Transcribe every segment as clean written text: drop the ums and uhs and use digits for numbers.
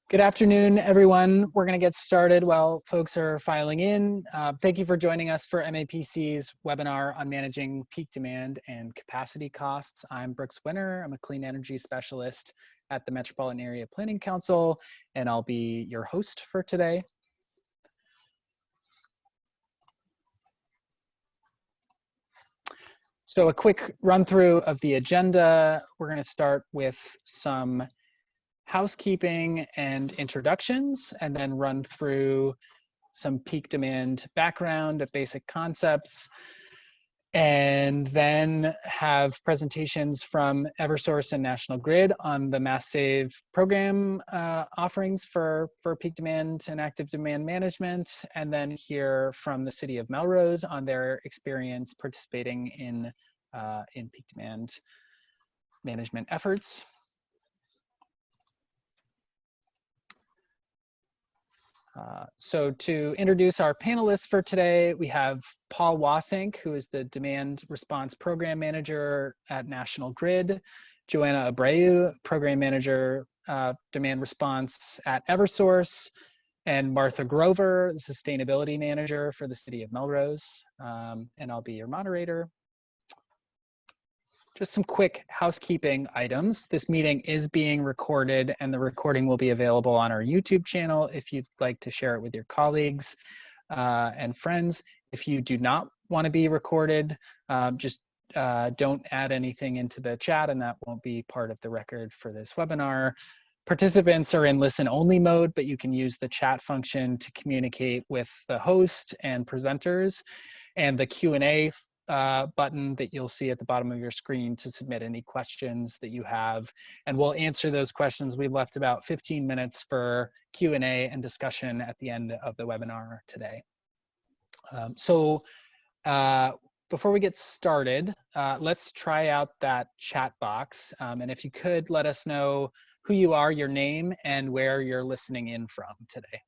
Good afternoon, everyone. We're going to get started while folks are filing in. Thank you for joining us for MAPC's webinar on managing peak demand and capacity costs. I'm Brooks Winner. I'm a clean energy specialist at the Metropolitan Area Planning Council, and I'll be your host for today. So a quick run through of the agenda. We're going to start with some housekeeping and introductions, and then run through some peak demand background of basic concepts, and then have presentations from Eversource and National Grid on the Mass Save program offerings for peak demand and active demand management, and then hear from the City of Melrose on their experience participating in peak demand management efforts. So to introduce our panelists for today, we have Paul Wasink, who is the Demand Response Program Manager at National Grid, Joanna Abreu, Program Manager, Demand Response at Eversource, and Martha Grover, the Sustainability Manager for the City of Melrose, and I'll be your moderator. Just some quick housekeeping items. This meeting is being recorded, and the recording will be available on our YouTube channel if you'd like to share it with your colleagues and friends. If you do not want to be recorded, just don't add anything into the chat, and that won't be part of the record for this webinar. Participants are in listen-only mode, but you can use the chat function to communicate with the host and presenters, and the Q&A button that you'll see at the bottom of your screen to submit any questions that you have, and we'll answer those questions. We've left about 15 minutes for Q&A and discussion at the end of the webinar today. Before we get started, let's try out that chat box, and if you could let us know who you are, your name, and where you're listening in from today.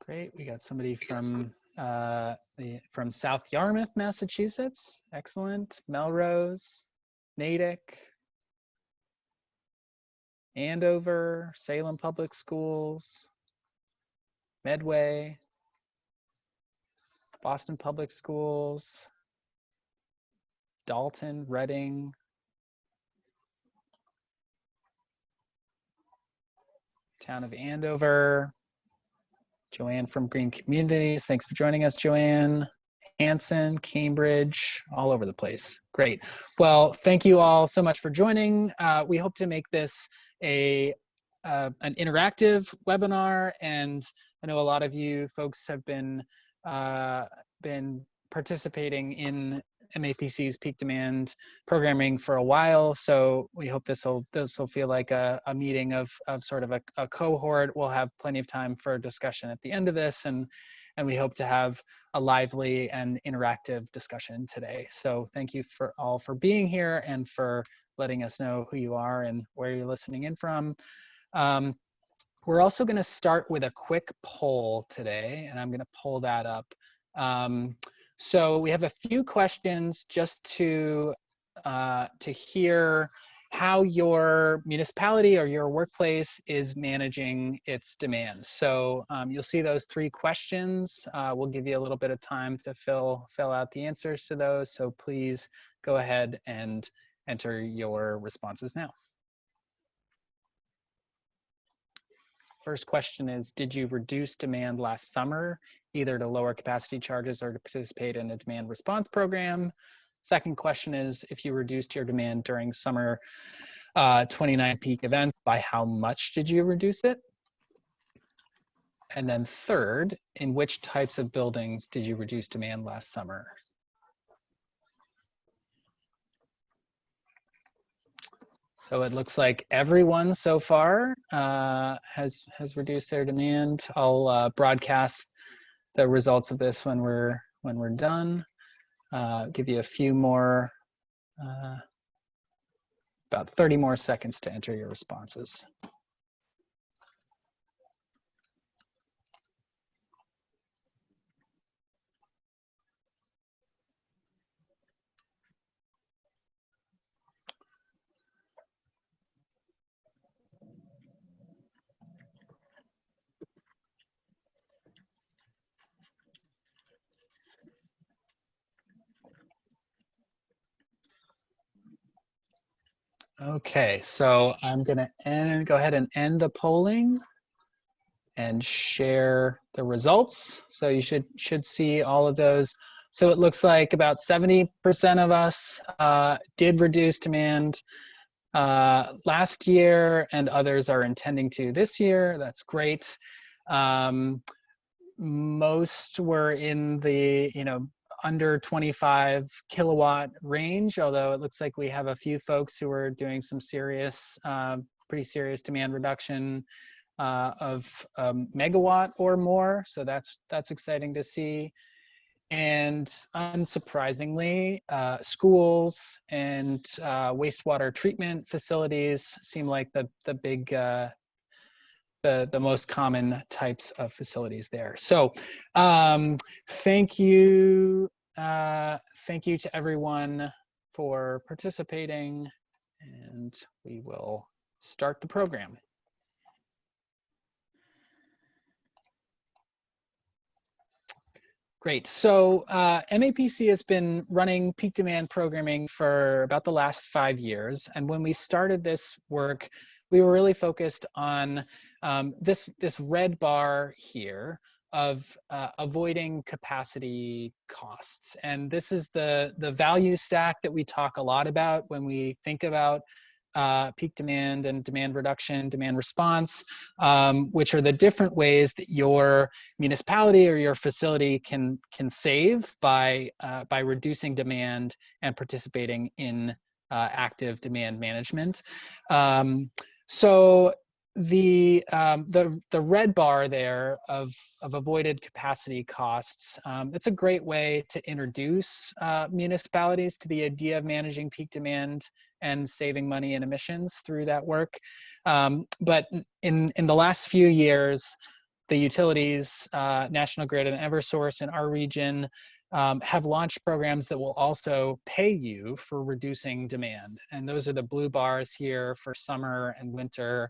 Great, we got somebody from South Yarmouth, Massachusetts. Excellent. Melrose, Natick, Andover, Salem Public Schools, Medway, Boston Public Schools, Dalton, Reading, Town of Andover. Joanne from Green Communities, thanks for joining us, Joanne. Hanson, Cambridge, all over the place. Great. Well, thank you all so much for joining. We hope to make this an interactive webinar, and I know a lot of you folks have been participating in MAPC's peak demand programming for a while, so we hope this will feel like a meeting of sort of a cohort. We'll have plenty of time for discussion at the end of this, and we hope to have a lively and interactive discussion today. So thank you all for being here and for letting us know who you are and where you're listening in from. We're also going to start with a quick poll today, and I'm going to pull that up. So we have a few questions just to hear how your municipality or your workplace is managing its demand. So you'll see those 3 questions. We'll give you a little bit of time to fill out the answers to those. So please go ahead and enter your responses now. First question is, did you reduce demand last summer, either to lower capacity charges or to participate in a demand response program? Second question is, if you reduced your demand during summer 29 peak events, by how much did you reduce it? And then third, in which types of buildings did you reduce demand last summer? So it looks like everyone so far has reduced their demand. I'll broadcast the results of this when we're done. Give you a few more, about 30 more seconds to enter your responses. Okay, so I'm gonna go ahead and end the polling and share the results. So you should see all of those. So it looks like about 70% of us did reduce demand last year, and others are intending to this year. That's great. Most were in the under 25 kilowatt range, although it looks like we have a few folks who are doing some serious, pretty serious demand reduction of megawatt or more. So that's exciting to see. And unsurprisingly, schools and wastewater treatment facilities seem like the big, the most common types of facilities there. So thank you to everyone for participating, and we will start the program. Great. So MAPC has been running peak demand programming for about the last 5 years. And when we started this work, we were really focused on this red bar here of avoiding capacity costs. And this is the value stack that we talk a lot about when we think about peak demand and demand reduction, demand response, which are the different ways that your municipality or your facility can save by reducing demand and participating in active demand management. So the red bar there of avoided capacity costs, it's a great way to introduce municipalities to the idea of managing peak demand and saving money in emissions through that work. But in the last few years, the utilities, National Grid and Eversource in our region have launched programs that will also pay you for reducing demand. And those are the blue bars here for summer and winter.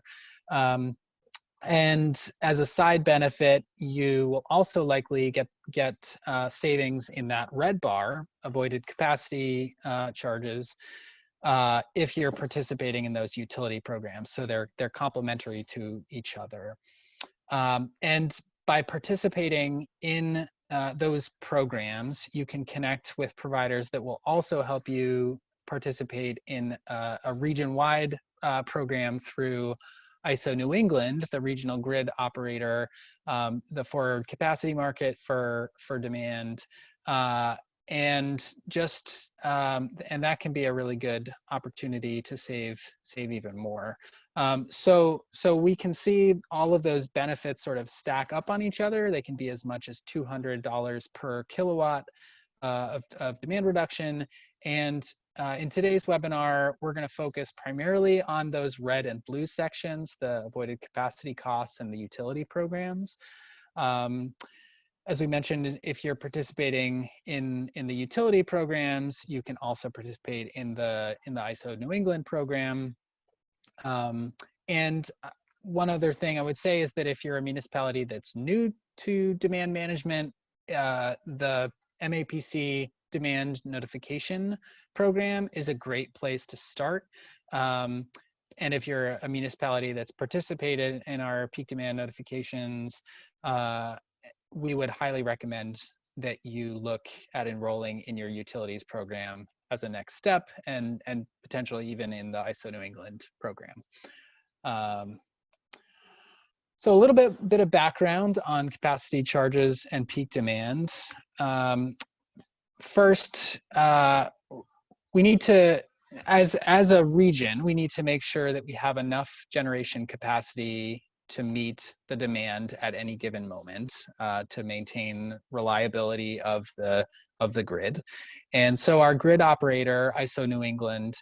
And as a side benefit, you will also likely get savings in that red bar, avoided capacity charges, if you're participating in those utility programs. So they're complementary to each other. And by participating in those programs, you can connect with providers that will also help you participate in a region-wide program through ISO New England, the regional grid operator, the forward capacity market for demand, and just and that can be a really good opportunity to save even more. So we can see all of those benefits sort of stack up on each other. They can be as much as $200 per kilowatt of demand reduction. And in today's webinar, we're going to focus primarily on those red and blue sections, the avoided capacity costs and the utility programs. As we mentioned, if you're participating in the utility programs, you can also participate in the ISO New England program. And one other thing I would say is that if you're a municipality that's new to demand management, the MAPC demand notification program is a great place to start. And if you're a municipality that's participated in our peak demand notifications, we would highly recommend that you look at enrolling in your utilities program as a next step, and potentially even in the ISO New England program. So a little bit of background on capacity charges and peak demand. First, we need to, as a region, we need to make sure that we have enough generation capacity to meet the demand at any given moment, to maintain reliability of the grid. And so our grid operator, ISO New England,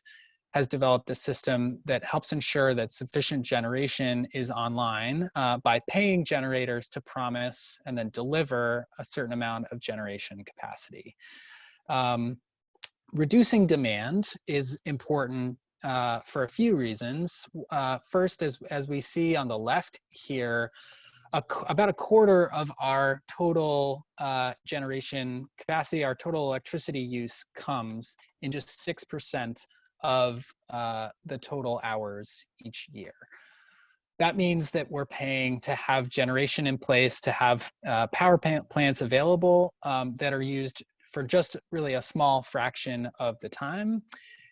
has developed a system that helps ensure that sufficient generation is online by paying generators to promise and then deliver a certain amount of generation capacity. Reducing demand is important for a few reasons. First, as we see on the left here, about a quarter of our total generation capacity, our total electricity use, comes in just 6% of the total hours each year. That means that we're paying to have generation in place, to have power plants available that are used for just really a small fraction of the time.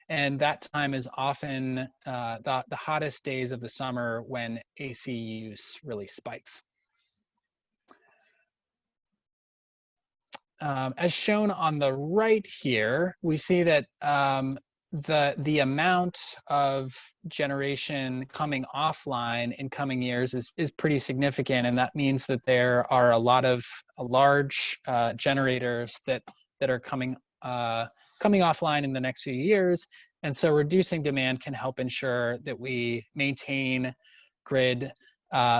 And that time is often the hottest days of the summer when AC use really spikes. As shown on the right here, we see that the amount of generation coming offline in coming years is pretty significant, and that means that there are a lot of large generators that are coming offline in the next few years, and so reducing demand can help ensure that we maintain grid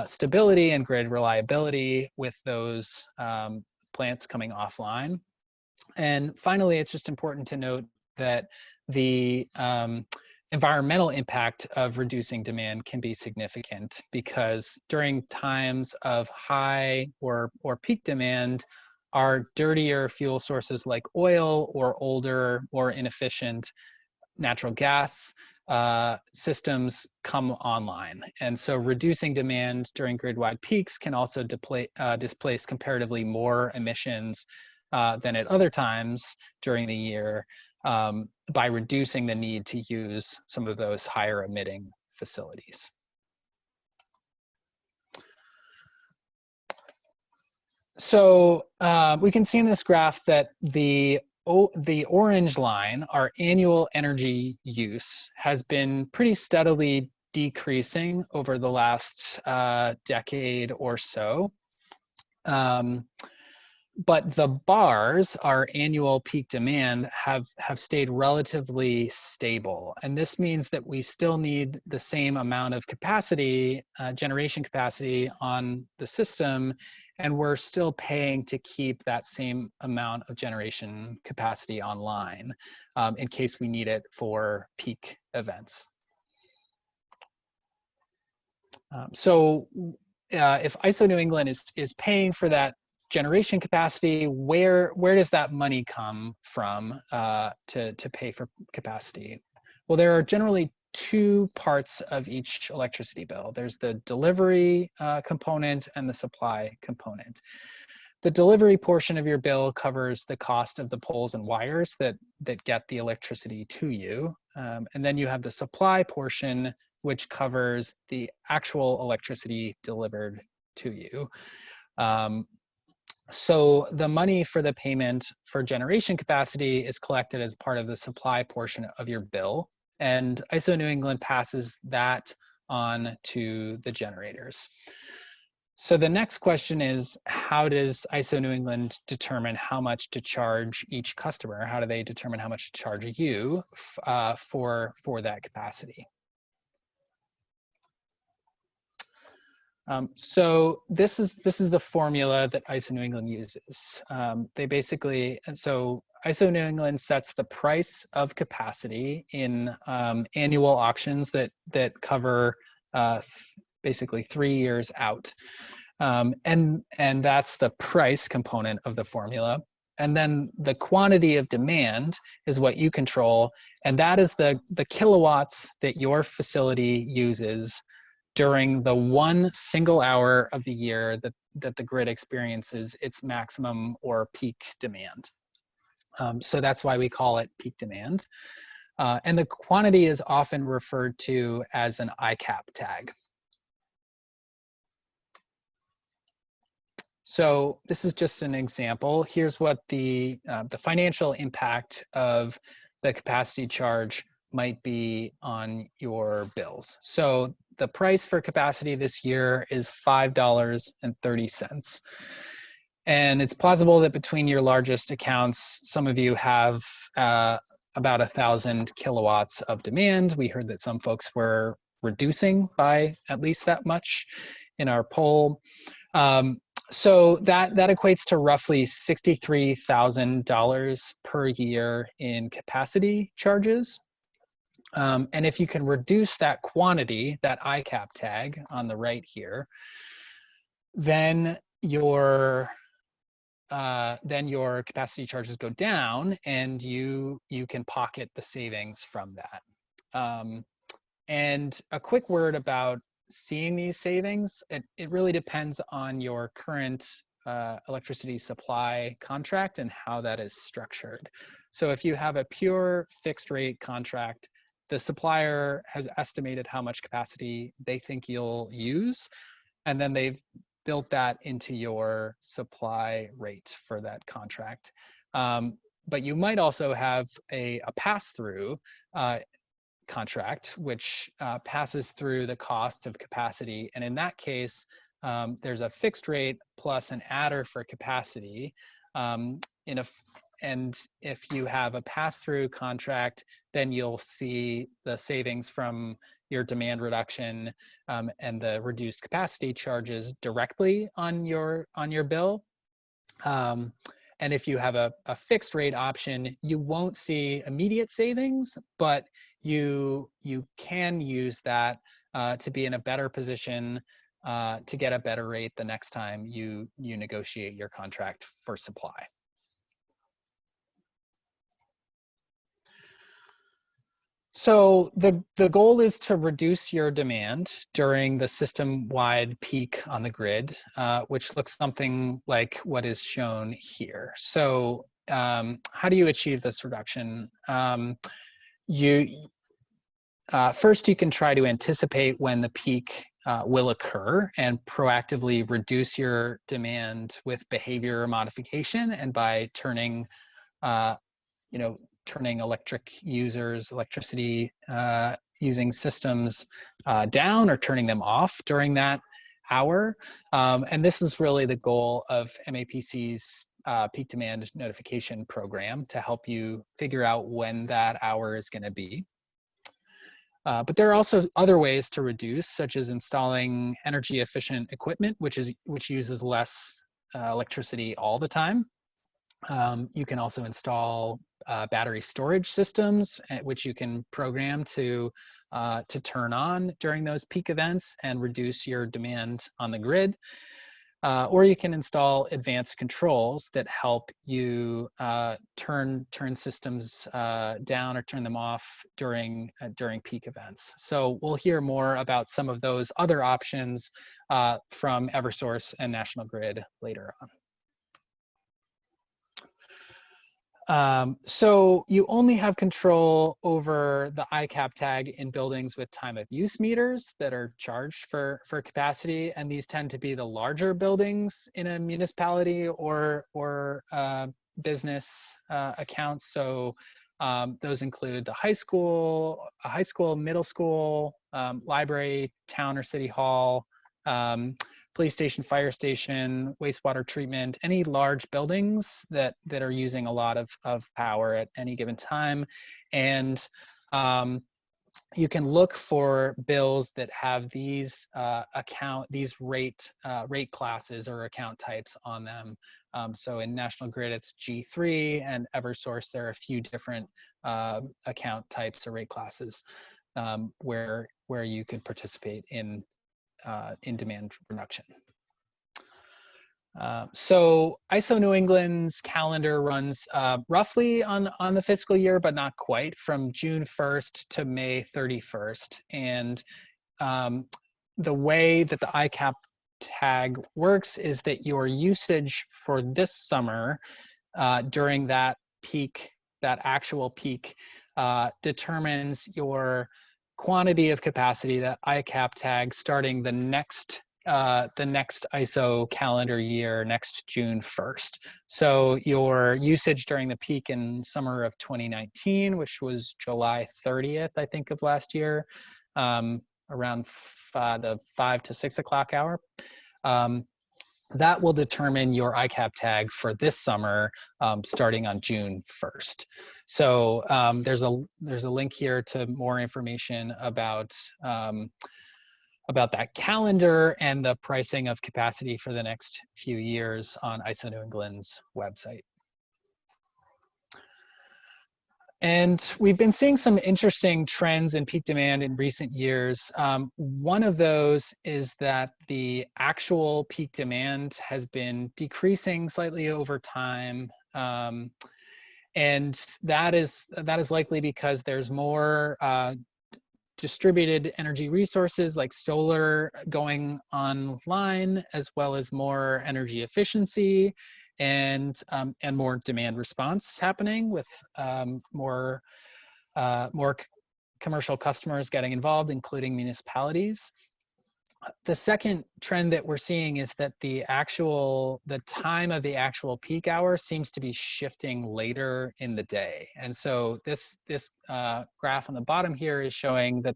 stability and grid reliability with those plants coming offline. And finally, it's just important to note that the environmental impact of reducing demand can be significant, because during times of high or peak demand, our dirtier fuel sources like oil or older, more inefficient natural gas systems come online. And so reducing demand during grid-wide peaks can also displace comparatively more emissions than at other times during the year by reducing the need to use some of those higher emitting facilities. So we can see in this graph that the orange line, our annual energy use, has been pretty steadily decreasing over the last decade or so. But the bars, our annual peak demand, have stayed relatively stable. And this means that we still need the same amount of capacity, generation capacity on the system, and we're still paying to keep that same amount of generation capacity online in case we need it for peak events. So if ISO New England is paying for that generation capacity, where does that money come from to pay for capacity? Well, there are generally two parts of each electricity bill. There's the delivery component and the supply component. The delivery portion of your bill covers the cost of the poles and wires that get the electricity to you. And then you have the supply portion, which covers the actual electricity delivered to you. So the money for the payment for generation capacity is collected as part of the supply portion of your bill, and ISO New England passes that on to the generators. So the next question is, how does ISO New England determine how much to charge each customer? How do they determine how much to charge you for that capacity? So this is the formula that ISO New England uses. They basically, so ISO New England sets the price of capacity in annual auctions that cover basically 3 years out, and that's the price component of the formula. And then the quantity of demand is what you control, and that is the kilowatts that your facility uses during the one single hour of the year that the grid experiences its maximum or peak demand. So that's why we call it peak demand. And the quantity is often referred to as an ICAP tag. So this is just an example. Here's what the financial impact of the capacity charge might be on your bills. So the price for capacity this year is $5.30. And it's plausible that between your largest accounts, some of you have about 1,000 kilowatts of demand. We heard that some folks were reducing by at least that much in our poll. So that equates to roughly $63,000 per year in capacity charges. And if you can reduce that quantity, that ICAP tag on the right here, then your capacity charges go down, and you can pocket the savings from that. And a quick word about seeing these savings. It really depends on your current electricity supply contract and how that is structured. So if you have a pure fixed rate contract, the supplier has estimated how much capacity they think you'll use, and then they've built that into your supply rate for that contract. But you might also have a pass-through contract, which passes through the cost of capacity. And in that case, there's a fixed rate plus an adder for capacity. And if you have a pass-through contract, then you'll see the savings from your demand reduction and the reduced capacity charges directly on your bill. And if you have a fixed rate option, you won't see immediate savings, but you can use that to be in a better position to get a better rate the next time you negotiate your contract for supply. So the goal is to reduce your demand during the system-wide peak on the grid, which looks something like what is shown here. So how do you achieve this reduction? First, you can try to anticipate when the peak will occur and proactively reduce your demand with behavior modification and by turning turning electricity using systems down or turning them off during that hour. And this is really the goal of MAPC's peak demand notification program, to help you figure out when that hour is going to be. But there are also other ways to reduce, such as installing energy efficient equipment, which uses less electricity all the time. You can also install battery storage systems, which you can program to turn on during those peak events and reduce your demand on the grid. Or you can install advanced controls that help you turn systems down or turn them off during peak events. So we'll hear more about some of those other options from Eversource and National Grid later on. So you only have control over the ICAP tag in buildings with time of use meters that are charged for capacity, and these tend to be the larger buildings in a municipality or business accounts. So those include the high school, middle school, library, town or city hall, police station, fire station, wastewater treatment, any large buildings that are using a lot of power at any given time. And you can look for bills that have these rate classes or account types on them. So in National Grid, it's G3, and Eversource, there are a few different account types or rate classes where you could participate in demand reduction. So ISO New England's calendar runs roughly on the fiscal year, but not quite, from June 1st to May 31st. And the way that the ICAP tag works is that your usage for this summer during that peak, that actual peak, determines your quantity of capacity, that ICAP tag, starting the next ISO calendar year, next June 1st. So your usage during the peak in summer of 2019, which was July 30th, I think, of last year, around the 5 to 6 o'clock hour, that will determine your ICAP tag for this summer, starting on June 1st. So there's a link here to more information about that calendar and the pricing of capacity for the next few years on ISO New England's website. And we've been seeing some interesting trends in peak demand in recent years. One of those is that the actual peak demand has been decreasing slightly over time. And that is likely because there's more distributed energy resources like solar going online, as well as more energy efficiency and more demand response happening with more commercial customers getting involved, including municipalities. The second trend that we're seeing is that the time of the actual peak hour seems to be shifting later in the day. And so this graph on the bottom here is showing that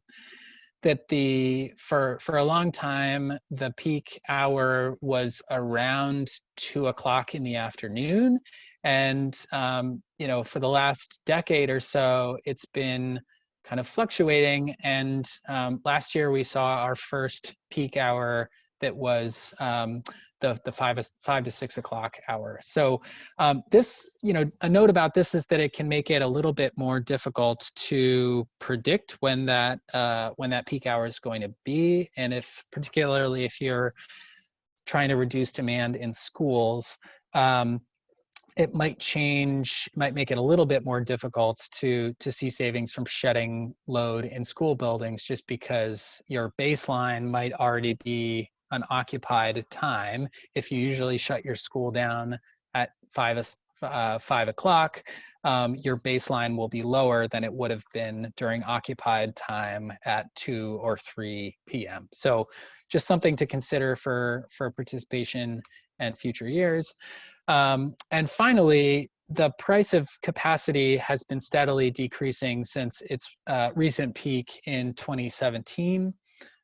for a long time, the peak hour was around 2 o'clock in the afternoon. And, for the last decade or so, it's been kind of fluctuating. And last year we saw our first peak hour that was the 5 to 6 o'clock hour. So this, a note about this is that it can make it a little bit more difficult to predict when that peak hour is going to be, and particularly if you're trying to reduce demand in schools. It might make it a little bit more difficult to see savings from shedding load in school buildings, just because your baseline might already be an occupied time. If you usually shut your school down at 5 o'clock, your baseline will be lower than it would have been during occupied time at 2 or 3 p.m. So just something to consider for participation and future years. And finally, the price of capacity has been steadily decreasing since its recent peak in 2017.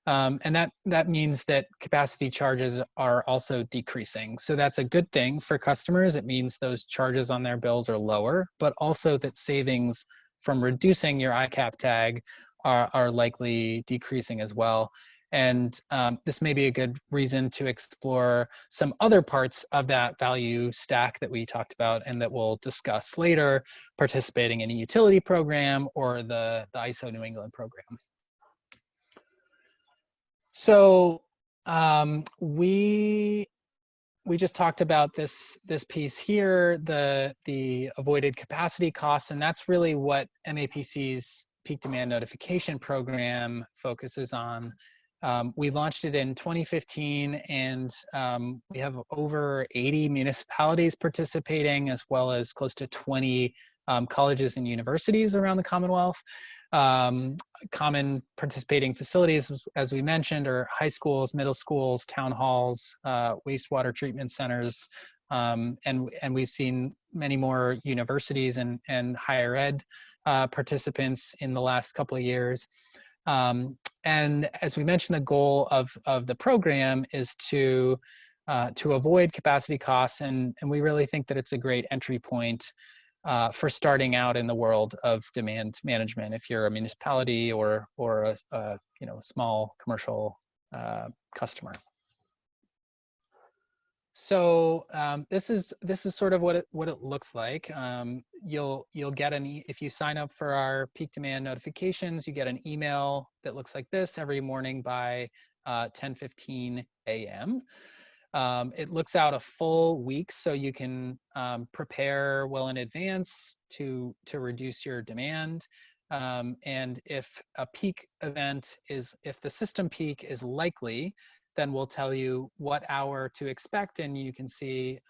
And that means that capacity charges are also decreasing. So that's a good thing for customers. It means those charges on their bills are lower, but also that savings from reducing your ICAP tag are likely decreasing as well. And this may be a good reason to explore some other parts of that value stack that we talked about and that we'll discuss later, participating in a utility program or the ISO New England program. So we just talked about this piece here, the avoided capacity costs, and that's really what MAPC's peak demand notification program focuses on. We launched it in 2015, and we have over 80 municipalities participating, as well as close to 20 colleges and universities around the Commonwealth. Common participating facilities, as we mentioned, are high schools, middle schools, town halls, wastewater treatment centers, and we've seen many more universities and higher ed participants in the last couple of years. And as we mentioned, the goal of the program is to avoid capacity costs, and we really think that it's a great entry point for starting out in the world of demand management if you're a municipality or a small commercial customer. So this is sort of what it looks like. You'll get if you sign up for our peak demand notifications, you get an email that looks like this every morning by 10:15 a.m. It looks out a full week, so you can prepare well in advance to reduce your demand. And if a peak event if the system peak is likely, then we'll tell you what hour to expect, and you can see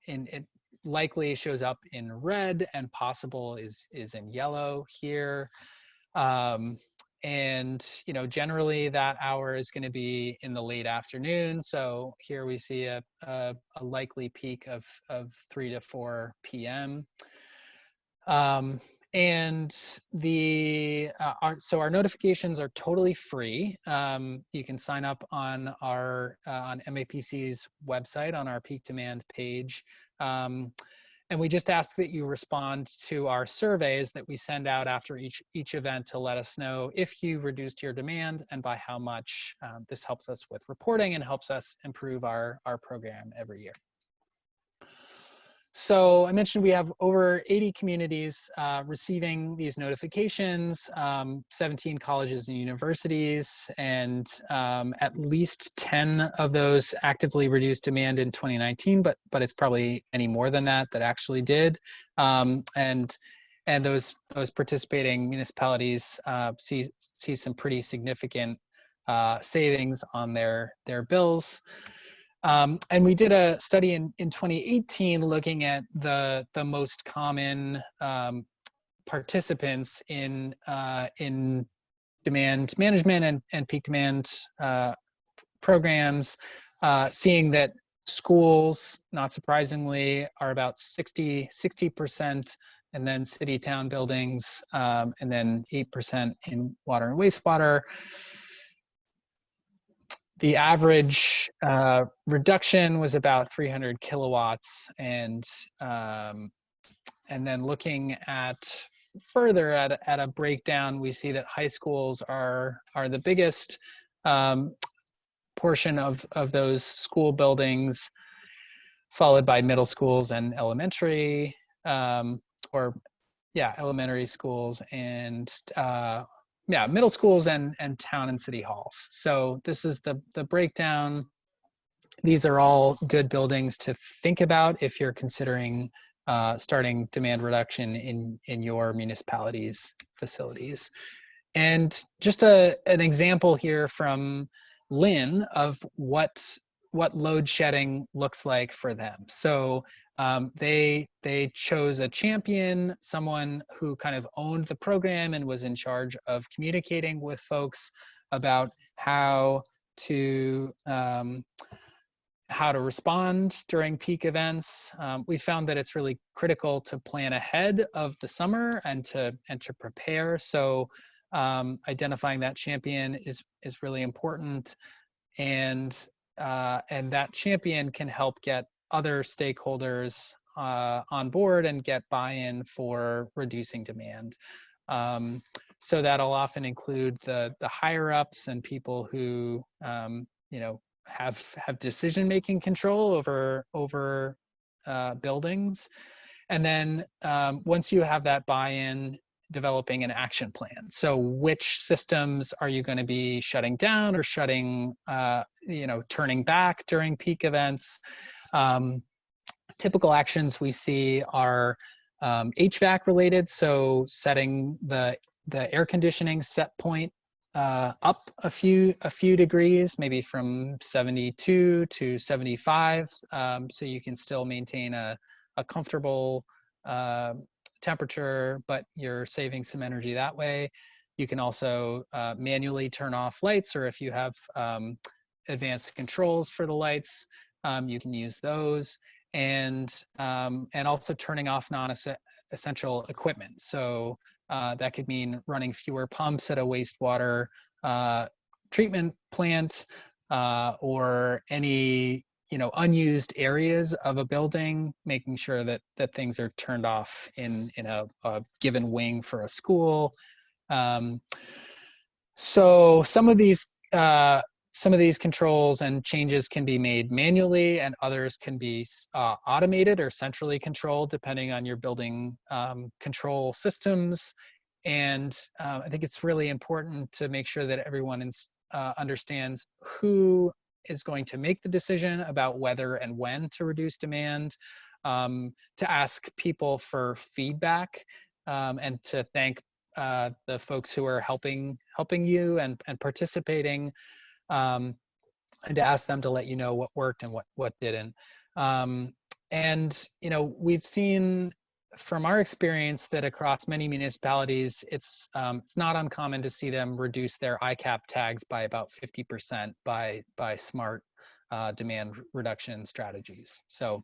it likely shows up in red, and possible is in yellow here. And generally that hour is going to be in the late afternoon. So here we see a likely peak of 3 to 4 p.m. And so our notifications are totally free. You can sign up on on MAPC's website on our peak demand page. And we just ask that you respond to our surveys that we send out after each event to let us know if you've reduced your demand and by how much. This helps us with reporting and helps us improve our program every year. So I mentioned we have over 80 communities receiving these notifications, 17 colleges and universities, and at least 10 of those actively reduced demand in 2019, but it's probably any more than that actually did. And and those participating municipalities see some pretty significant savings on their bills. And we did a study in 2018 looking at the most common participants in demand management and peak demand programs, seeing that schools, not surprisingly, are about 60%, and then city town buildings, and then 8% in water and wastewater. The average reduction was about 300 kilowatts, and then looking at further at a breakdown, we see that high schools are the biggest portion of those school buildings, followed by middle schools and elementary, elementary schools, and middle schools and town and city halls. So this is the breakdown. These are all good buildings to think about if you're considering starting demand reduction in your municipality's facilities. And just an example here from Lynn of what load shedding looks like for them. So they chose a champion, someone who kind of owned the program and was in charge of communicating with folks about how to respond during peak events. We found that it's really critical to plan ahead of the summer and to prepare. So identifying that champion is really important, and that champion can help get other stakeholders on board and get buy-in for reducing demand. So that'll often include the higher ups and people who have decision-making control over buildings. And then once you have that buy-in, developing an action plan. So which systems are you going to be shutting down or turning back during peak events? Typical actions we see are HVAC related. So setting the air conditioning set point up a few degrees, maybe from 72 to 75, so you can still maintain a comfortable temperature, but you're saving some energy that way. You can also manually turn off lights, or if you have advanced controls for the lights, you can use those, and also turning off non-essential equipment. So that could mean running fewer pumps at a wastewater treatment plant, or any unused areas of a building, making sure that things are turned off in a given wing for a school. So some of these controls and changes can be made manually, and others can be automated or centrally controlled depending on your building control systems. And I think it's really important to make sure that everyone understands who is going to make the decision about whether and when to reduce demand, to ask people for feedback, and to thank the folks who are helping you and participating, and to ask them to let you know what worked and what didn't. And we've seen from our experience that across many municipalities, it's not uncommon to see them reduce their ICAP tags by about 50% by smart demand reduction strategies. So,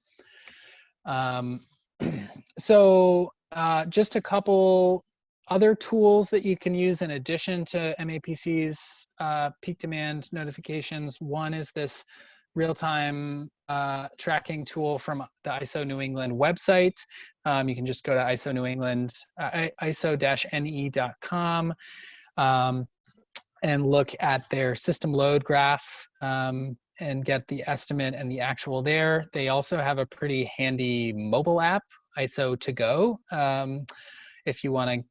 just a couple other tools that you can use in addition to MAPC's peak demand notifications. One is this real-time tracking tool from the ISO New England website. You can just go to ISO New England, iso-ne.com, and look at their system load graph, and get the estimate and the actual there. They also have a pretty handy mobile app, ISO to go, if you want to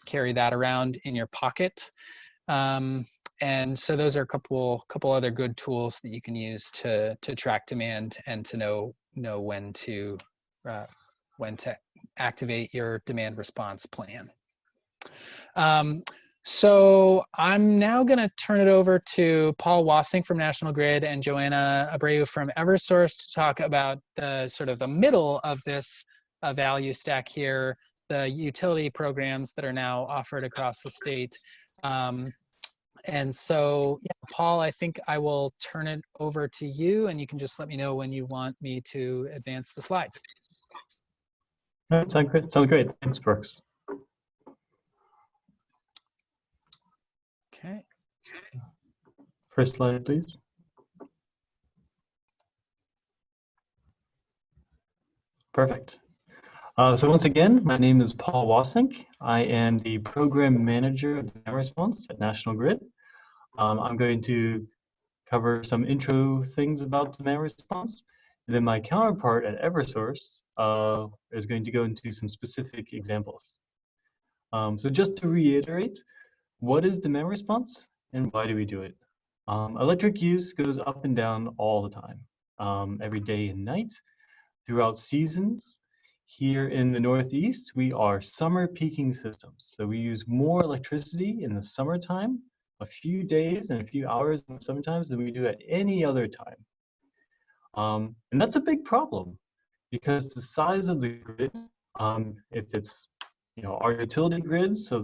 carry that around in your pocket. And so those are a couple other good tools that you can use to track demand and to know when to when to activate your demand response plan. So I'm now going to turn it over to Paul Wassink from National Grid and Joanna Abreu from Eversource to talk about the sort of the middle of this value stack here, the utility programs that are now offered across the state. And so, yeah, Paul, I think I will turn it over to you, and you can just let me know when you want me to advance the slides. That sounds great. Sounds great. Thanks, Brooks. Okay. First slide, please. Perfect. So once again, my name is Paul Wassink. I am the Program Manager of Demand Response at National Grid. I'm going to cover some intro things about demand response, and then my counterpart at Eversource is going to go into some specific examples. So just to reiterate, what is demand response and why do we do it? Electric use goes up and down all the time, every day and night, throughout seasons. Here in the Northeast, we are summer peaking systems. So we use more electricity in the summertime, a few days and a few hours in the summertime than we do at any other time. And that's a big problem because the size of the grid, if it's our utility grid, so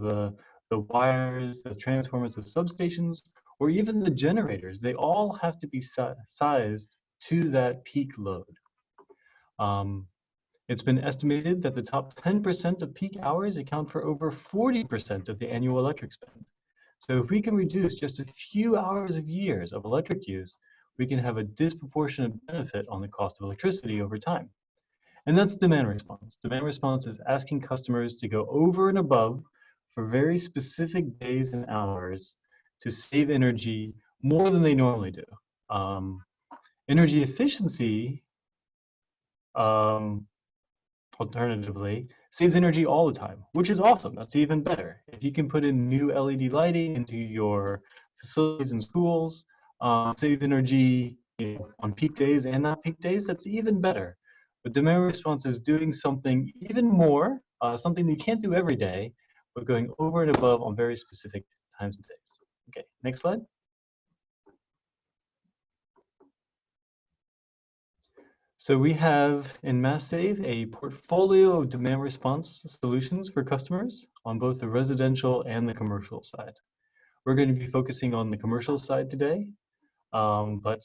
the wires, the transformers, the substations, or even the generators, they all have to be sized to that peak load. It's been estimated that the top 10% of peak hours account for over 40% of the annual electric spend. So if we can reduce just a few hours of years of electric use, we can have a disproportionate benefit on the cost of electricity over time. And that's demand response. Demand response is asking customers to go over and above for very specific days and hours to save energy more than they normally do. Energy efficiency, alternatively, saves energy all the time, which is awesome. That's even better. If you can put in new LED lighting into your facilities and schools, save energy on peak days and not peak days, that's even better. But demand response is doing something even more, something you can't do every day, but going over and above on very specific times and days. Okay, next slide. So we have in MassSave a portfolio of demand response solutions for customers on both the residential and the commercial side. We're going to be focusing on the commercial side today, but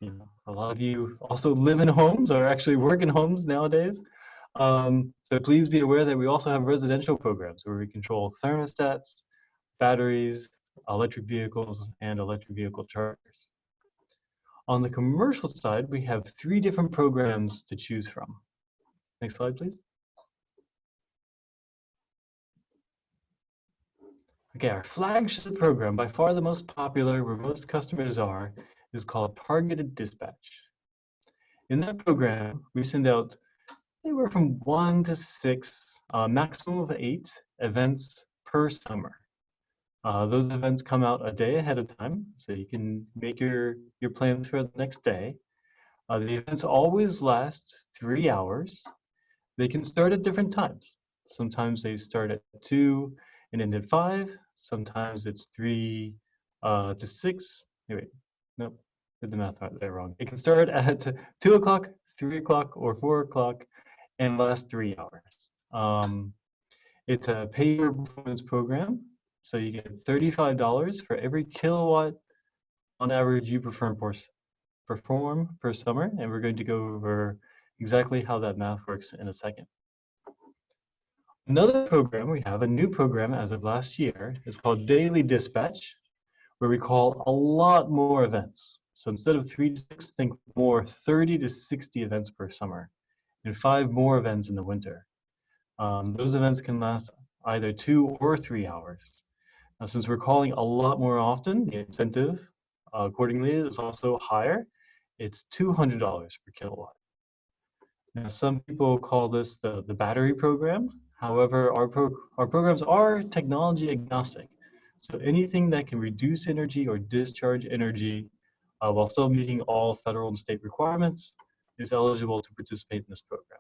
a lot of you also live in homes or actually work in homes nowadays. So please be aware that we also have residential programs where we control thermostats, batteries, electric vehicles, and electric vehicle chargers. On the commercial side, we have 3 different programs to choose from. Next slide, please. Okay, our flagship program, by far the most popular, where most customers are, is called Targeted Dispatch. In that program, we send out anywhere from 1 to 6, maximum of 8 events per summer. Those events come out a day ahead of time, so you can make your plans for the next day. The events always last 3 hours. They can start at different times. Sometimes they start at 2 and end at 5. Sometimes it's 3 to 6. Wait, nope, did the math right there wrong. It can start at 2 o'clock, 3 o'clock, or 4 o'clock and last 3 hours. It's a pay-per-performance program. So you get $35 for every kilowatt on average you perform per summer, and we're going to go over exactly how that math works in a second. Another program we have, a new program as of last year, is called Daily Dispatch, where we call a lot more events. So instead of 3 to 6, think more 30 to 60 events per summer, and 5 more events in the winter. Those events can last either 2 or 3 hours. Now, since we're calling a lot more often, the incentive accordingly is also higher. It's $200 per kilowatt. Now, some people call this the battery program. However, our programs are technology agnostic. So anything that can reduce energy or discharge energy while still meeting all federal and state requirements is eligible to participate in this program.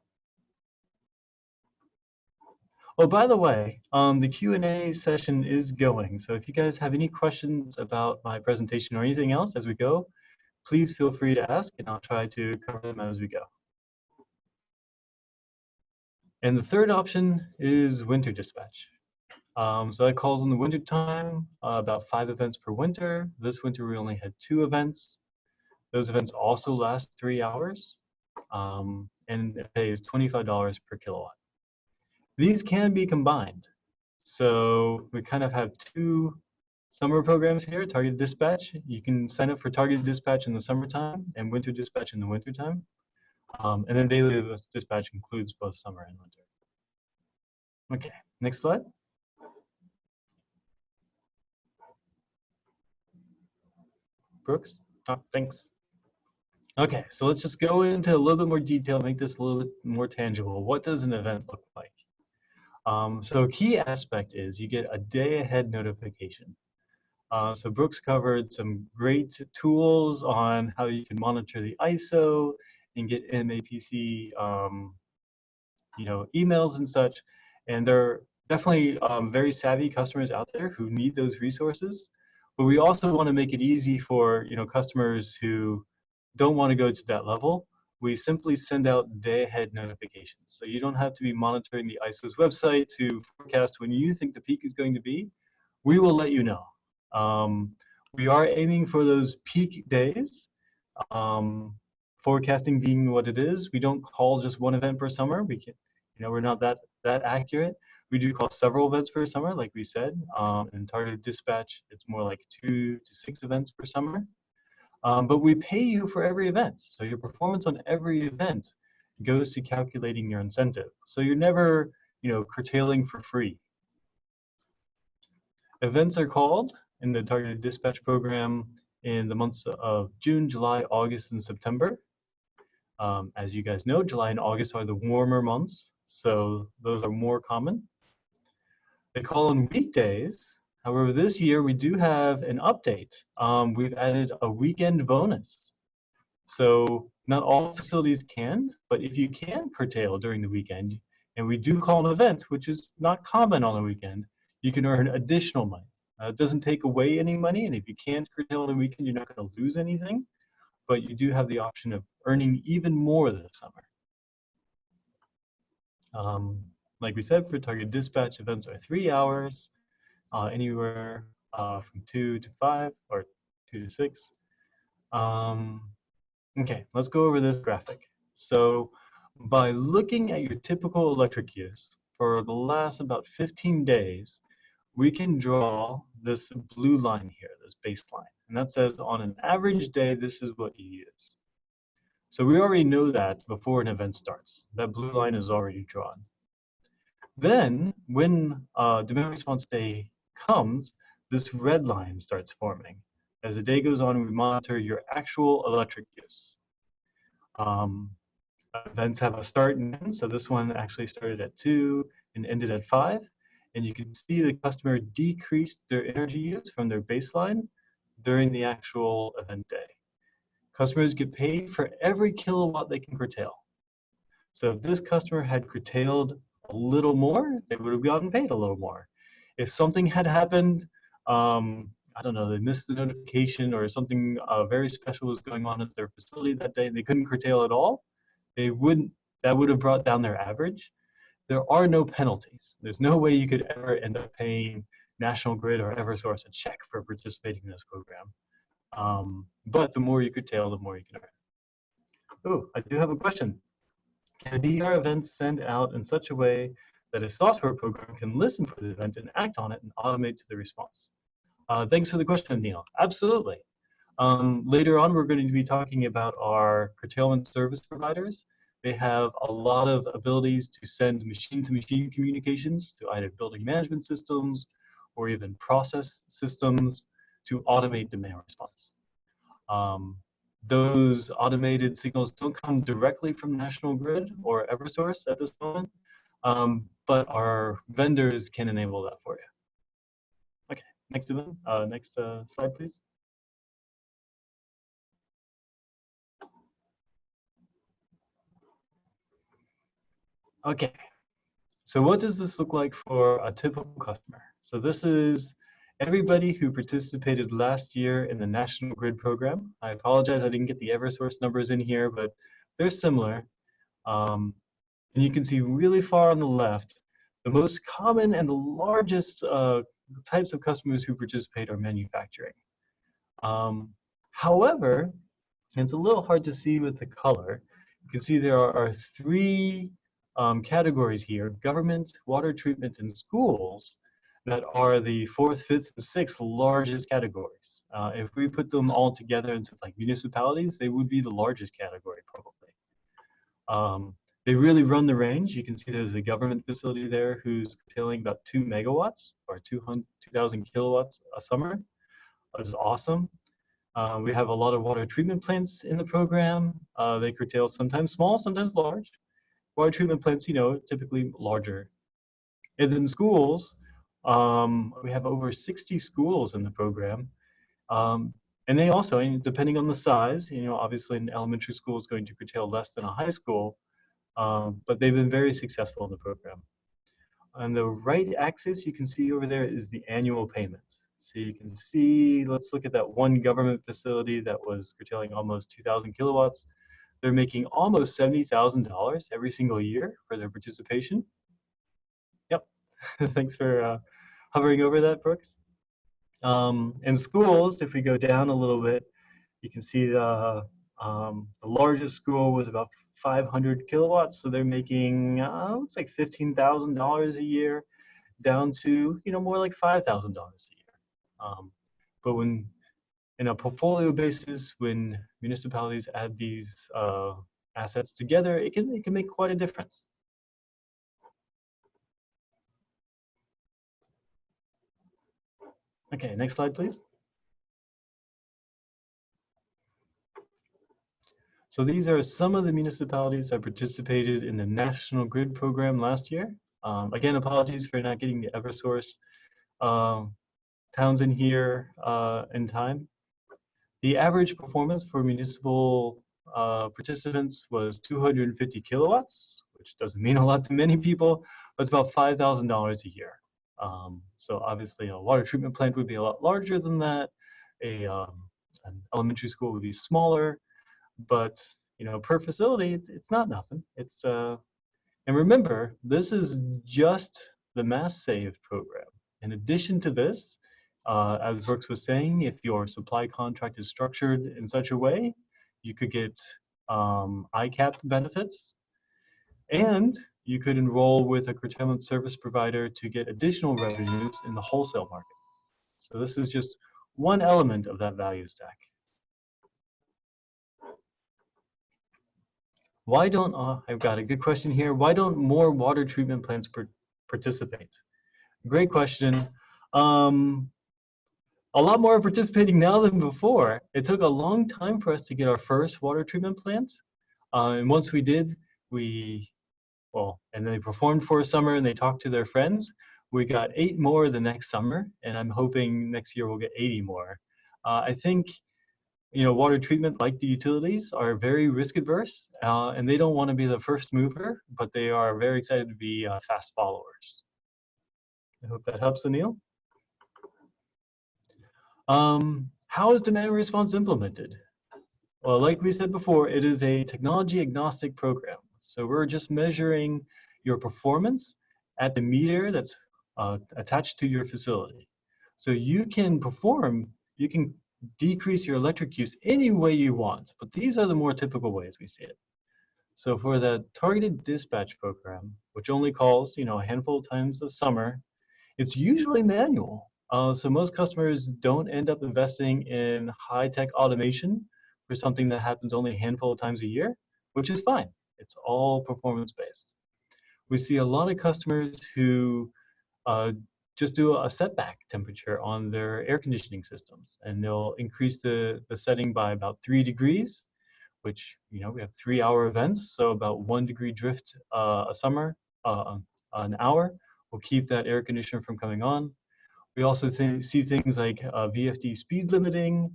Oh, by the way, the Q&A session is going. So if you guys have any questions about my presentation or anything else as we go, please feel free to ask, and I'll try to cover them as we go. And the third option is winter dispatch. So that calls in the winter time, about 5 events per winter. This winter we only had 2 events. Those events also last 3 hours, and it pays $25 per kilowatt. These can be combined. So we kind of have 2 summer programs here, targeted dispatch. You can sign up for targeted dispatch in the summertime and winter dispatch in the wintertime. And then daily dispatch includes both summer and winter. Okay, next slide. Brooks? Oh, thanks. Okay, so let's just go into a little bit more detail, make this a little bit more tangible. What does an event look like? So a key aspect is you get a day ahead notification. So Brooks covered some great tools on how you can monitor the ISO and get MAPC emails and such. And there are definitely very savvy customers out there who need those resources. But we also want to make it easy for customers who don't want to go to that level. We simply send out day ahead notifications. So you don't have to be monitoring the ISO's website to forecast when you think the peak is going to be. We will let you know. We are aiming for those peak days. Forecasting being what it is, we don't call just one event per summer. We can, we're not that accurate. We do call several events per summer, like we said. In targeted dispatch, it's more like 2 to 6 events per summer. But we pay you for every event. So your performance on every event goes to calculating your incentive. So you're never, curtailing for free. Events are called in the targeted dispatch program in the months of June, July, August, and September. As you guys know, July and August are the warmer months, so those are more common. They call on weekdays. However, this year we do have an update. We've added a weekend bonus. So not all facilities can, but if you can curtail during the weekend, and we do call an event, which is not common on a weekend, you can earn additional money. It doesn't take away any money, and if you can't curtail on a weekend, you're not going to lose anything, but you do have the option of earning even more this summer. Like we said, for targeted dispatch, events are 3 hours, anywhere from 2 to 5 or 2 to 6. Okay, let's go over this graphic. So by looking at your typical electric use for the last about 15 days, we can draw this blue line here, this baseline. And that says on an average day, this is what you use. So we already know that before an event starts. That blue line is already drawn. Then when demand response day comes, this red line starts forming. As the day goes on, we monitor your actual electric use. Events have a start and end, so this one actually started at 2 and ended at 5. And you can see the customer decreased their energy use from their baseline during the actual event day. Customers get paid for every kilowatt they can curtail. So if this customer had curtailed a little more, they would have gotten paid a little more. If something had happened, I don't know, they missed the notification or something very special was going on at their facility that day and they couldn't curtail at all, that would have brought down their average. There are no penalties. There's no way you could ever end up paying National Grid or Eversource a check for participating in this program. But the more you curtail, the more you can earn. Oh, I do have a question. Can a DR event send out in such a way that a software program can listen for the event and act on it and automate to the response? Thanks for the question, Neil. Absolutely. Later on, we're going to be talking about our curtailment service providers. They have a lot of abilities to send machine-to-machine communications to either building management systems or even process systems to automate demand response. Those automated signals don't come directly from National Grid or Eversource at this moment, but our vendors can enable that for you. Okay, next slide, please. Okay, So what does this look like for a typical customer? So this is everybody who participated last year in the National Grid program. I apologize, I didn't get the Eversource numbers in here, but they're similar. And you can see really far on the left, the most common and the largest types of customers who participate are manufacturing. However, and it's a little hard to see with the color. You can see there are three categories here: government, water treatment, and schools, that are the fourth, fifth, and sixth largest categories. If we put them all together into like municipalities, they would be the largest category probably. They really run the range. You can see there's a government facility there who's curtailing about 2 megawatts or 2,000 kilowatts a summer. This is awesome. We have a lot of water treatment plants in the program. They curtail sometimes small, sometimes large. Water treatment plants, you know, typically larger. And then schools, we have over 60 schools in the program. And they also, depending on the size, you know, obviously an elementary school is going to curtail less than a high school, but they've been very successful in the program. On the right axis, you can see over there is the annual payment. So you can see, let's look at that one government facility that was curtailing almost 2,000 kilowatts. They're making almost $70,000 every single year for their participation. Yep, thanks for hovering over that, Brooks. In schools, if we go down a little bit, you can see the largest school was about 500 kilowatts, so they're making looks like $15,000 a year, down to, you know, more like $5,000 a year. But when in a portfolio basis, when municipalities add these assets together, it can make quite a difference. Okay, next slide, please. So these are some of the municipalities that participated in the National Grid program last year. Again, apologies for not getting the Eversource towns in here in time. The average performance for municipal participants was 250 kilowatts, which doesn't mean a lot to many people, but it's about $5,000 a year. So obviously a water treatment plant would be a lot larger than that. An elementary school would be smaller, but you know, per facility, it's not nothing. It's and remember, this is just the Mass Save program. In addition to this, as Brooks was saying, if your supply contract is structured in such a way, you could get ICAP benefits, and you could enroll with a curtailment service provider to get additional revenues in the wholesale market. So this is just one element of that value stack. Why don't, I've got a good question here. Why don't more water treatment plants participate? Great question. A lot more are participating now than before. It took a long time for us to get our first water treatment plant. And once we did, and they performed for a summer and they talked to their friends. We got 8 more the next summer, and I'm hoping next year we'll get 80 more. I think, you know, water treatment, like the utilities, are very risk adverse, and they don't want to be the first mover, but they are very excited to be fast followers. I hope that helps, Anil. How is demand response implemented? Well, like we said before, it is a technology agnostic program. So we're just measuring your performance at the meter that's attached to your facility. So you can decrease your electric use any way you want, but these are the more typical ways we see it. So for the targeted dispatch program, which only calls, you know, a handful of times a summer, it's usually manual. So most customers don't end up investing in high-tech automation for something that happens only a handful of times a year, which is fine. It's all performance-based. We see a lot of customers who just do a setback temperature on their air conditioning systems, and they'll increase the setting by about 3 degrees, which, you know, we have 3-hour events, so about 1 degree drift a summer, an hour will keep that air conditioner from coming on. We also see things like VFD speed limiting,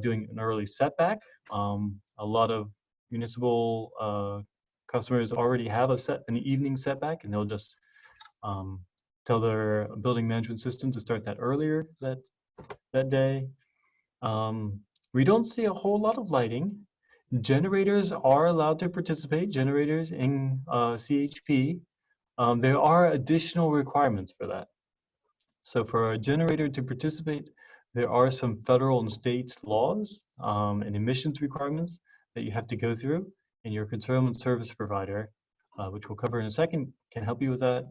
doing an early setback. A lot of municipal customers already have an evening setback, and they'll just tell their building management system to start that earlier that day. We don't see a whole lot of lighting. Generators are allowed to participate, generators in CHP. There are additional requirements for that. So for a generator to participate, there are some federal and state laws and emissions requirements that you have to go through, and your curtailment service provider, which we'll cover in a second, can help you with that.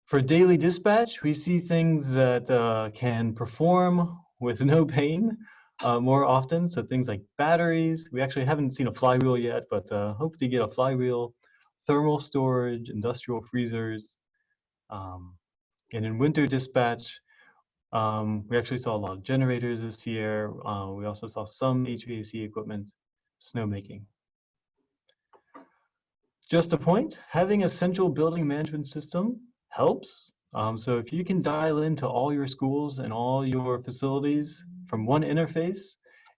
For daily dispatch, we see things that can perform with no pain more often. So things like batteries. We actually haven't seen a flywheel yet, but hope to get a flywheel, thermal storage, industrial freezers. And in winter dispatch, we actually saw a lot of generators this year. We also saw some HVAC equipment, snowmaking. Just a point, having a central building management system helps. So if you can dial into all your schools and all your facilities from one interface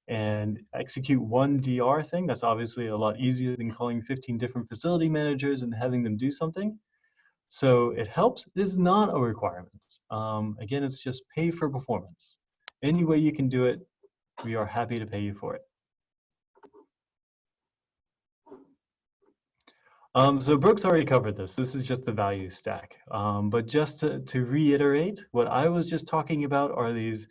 and execute one DR thing, that's obviously a lot easier than calling 15 different facility managers and having them do something. So it helps. It is not a requirement. Again, it's just pay for performance. Any way you can do it, we are happy to pay you for it. So Brooks already covered this. This is just the value stack. But just to reiterate, what I was just talking about are these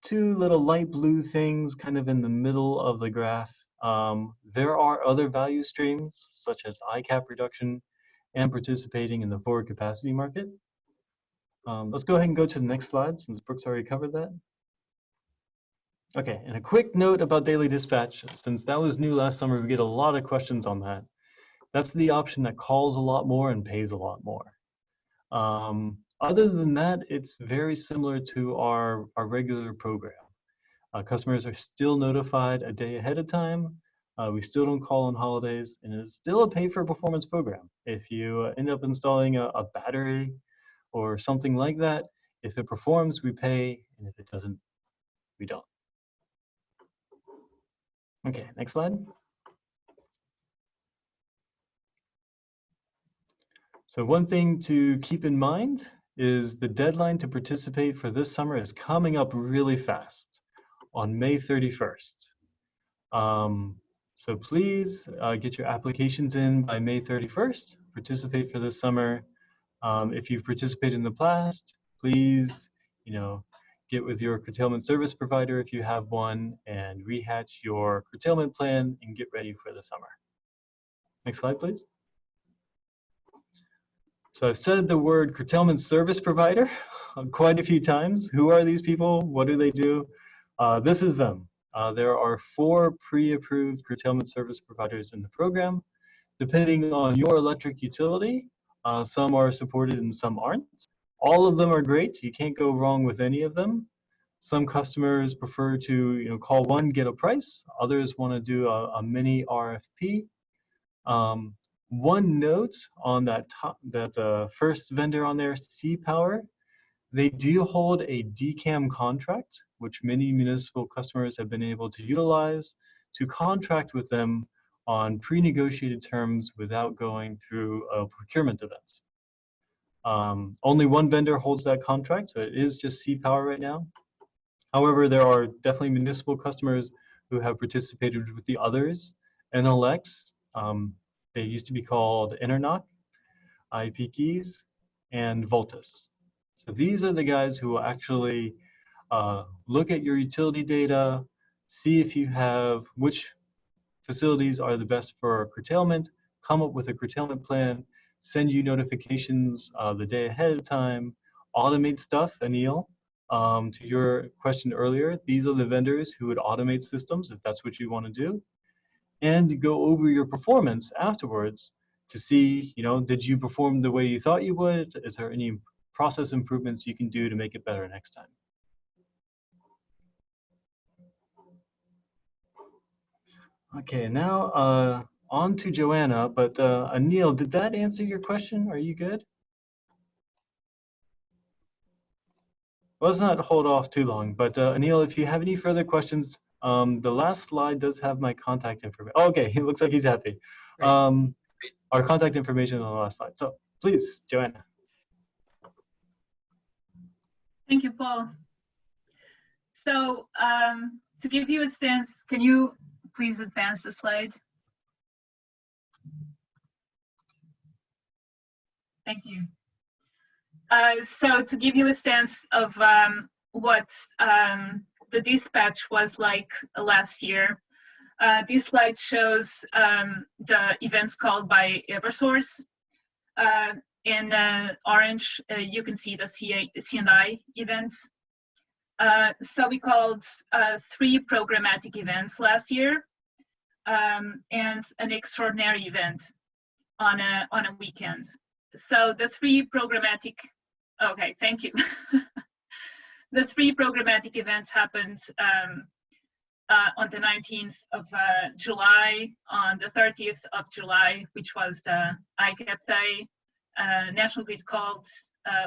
two little light blue things kind of in the middle of the graph. There are other value streams, such as ICAP reduction and participating in the forward capacity market. Let's go ahead and go to the next slide, since Brooks already covered that. Okay, and a quick note about daily dispatch. Since that was new last summer, we get a lot of questions on that. That's the option that calls a lot more and pays a lot more. Other than that, it's very similar to our regular program. Customers are still notified a day ahead of time. We still don't call on holidays, and it's still a pay-for-performance program. If you end up installing a battery or something like that, if it performs, we pay, and if it doesn't, we don't. Okay, next slide. So one thing to keep in mind is the deadline to participate for this summer is coming up really fast on May 31st. So please get your applications in by May 31st, participate for this summer. If you've participated in the past, please, get with your curtailment service provider if you have one and rehatch your curtailment plan and get ready for the summer. Next slide, please. So I've said the word curtailment service provider quite a few times. Who are these people? What do they do? This is them. There are 4 pre-approved curtailment service providers in the program. Depending on your electric utility, some are supported and some aren't. All of them are great. You can't go wrong with any of them. Some customers prefer to call one, get a price. Others want to do a mini RFP. One note on that first vendor on there, C-Power, they do hold a DCAM contract, which many municipal customers have been able to utilize to contract with them on pre-negotiated terms without going through a procurement event. Only one vendor holds that contract, so it is just C-Power right now. However, there are definitely municipal customers who have participated with the others. NLX, they used to be called Internoc, IPKeys, and Voltus. So these are the guys who will actually look at your utility data, see if you have which facilities are the best for curtailment, come up with a curtailment plan, send you notifications the day ahead of time, automate stuff. Anil, to your question earlier, these are the vendors who would automate systems if that's what you want to do, and go over your performance afterwards to see, did you perform the way you thought you would? Is there any process improvements you can do to make it better next time? Okay, now on to Joanna, but Anil, did that answer your question? Are you good? Let's not hold off too long, but Anil, if you have any further questions, the last slide does have my contact information. Oh, okay, he looks like he's happy. Our contact information on the last slide. So please, Joanna. Thank you, Paul. So to give you a sense, can you please advance the slide? Thank you. So to give you a sense of what the dispatch was like last year, this slide shows the events called by Eversource. In orange, you can see the C&I events. So we called 3 programmatic events last year and an extraordinary event on a weekend. So the 3 programmatic, okay, thank you. The 3 programmatic events happened on the 19th of July, on the 30th of July, which was the ICAP day. National Grid called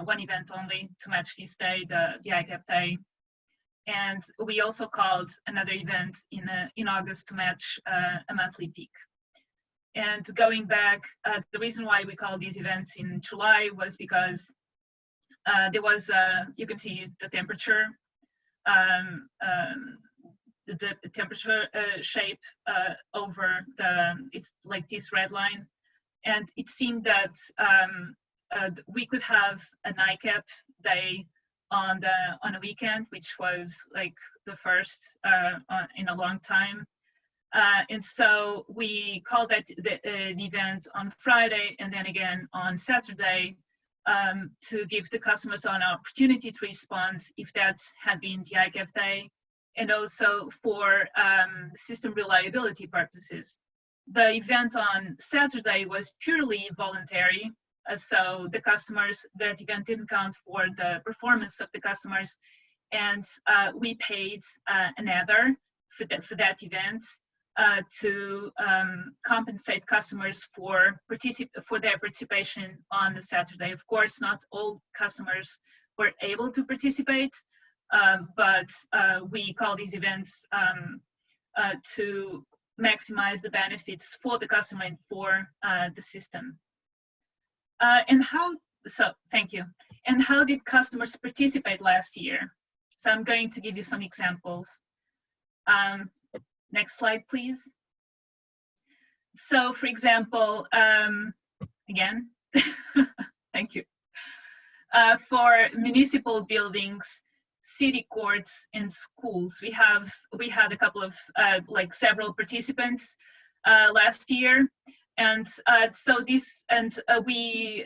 1 event only to match this day, the ICAP day. And we also called another event in August to match a monthly peak. And going back, the reason why we called these events in July was because there was, you can see the temperature, the temperature shape over it's like this red line. And it seemed that we could have an ICAP day on a weekend, which was like the first in a long time. And so we called that an event on Friday and then again on Saturday to give the customers an opportunity to respond if that had been the ICAP day, and also for system reliability purposes. The event on Saturday was purely voluntary. So the customers, that event didn't count for the performance of the customers, and we paid another for that event to compensate customers for their participation on the Saturday. Of course, not all customers were able to participate, but we call these events to maximize the benefits for the customer and for the system. Thank you. And how did customers participate last year? So I'm going to give you some examples. Next slide, please. So for example, again, thank you. For municipal buildings, city courts, and schools, we had a couple of several participants last year. And we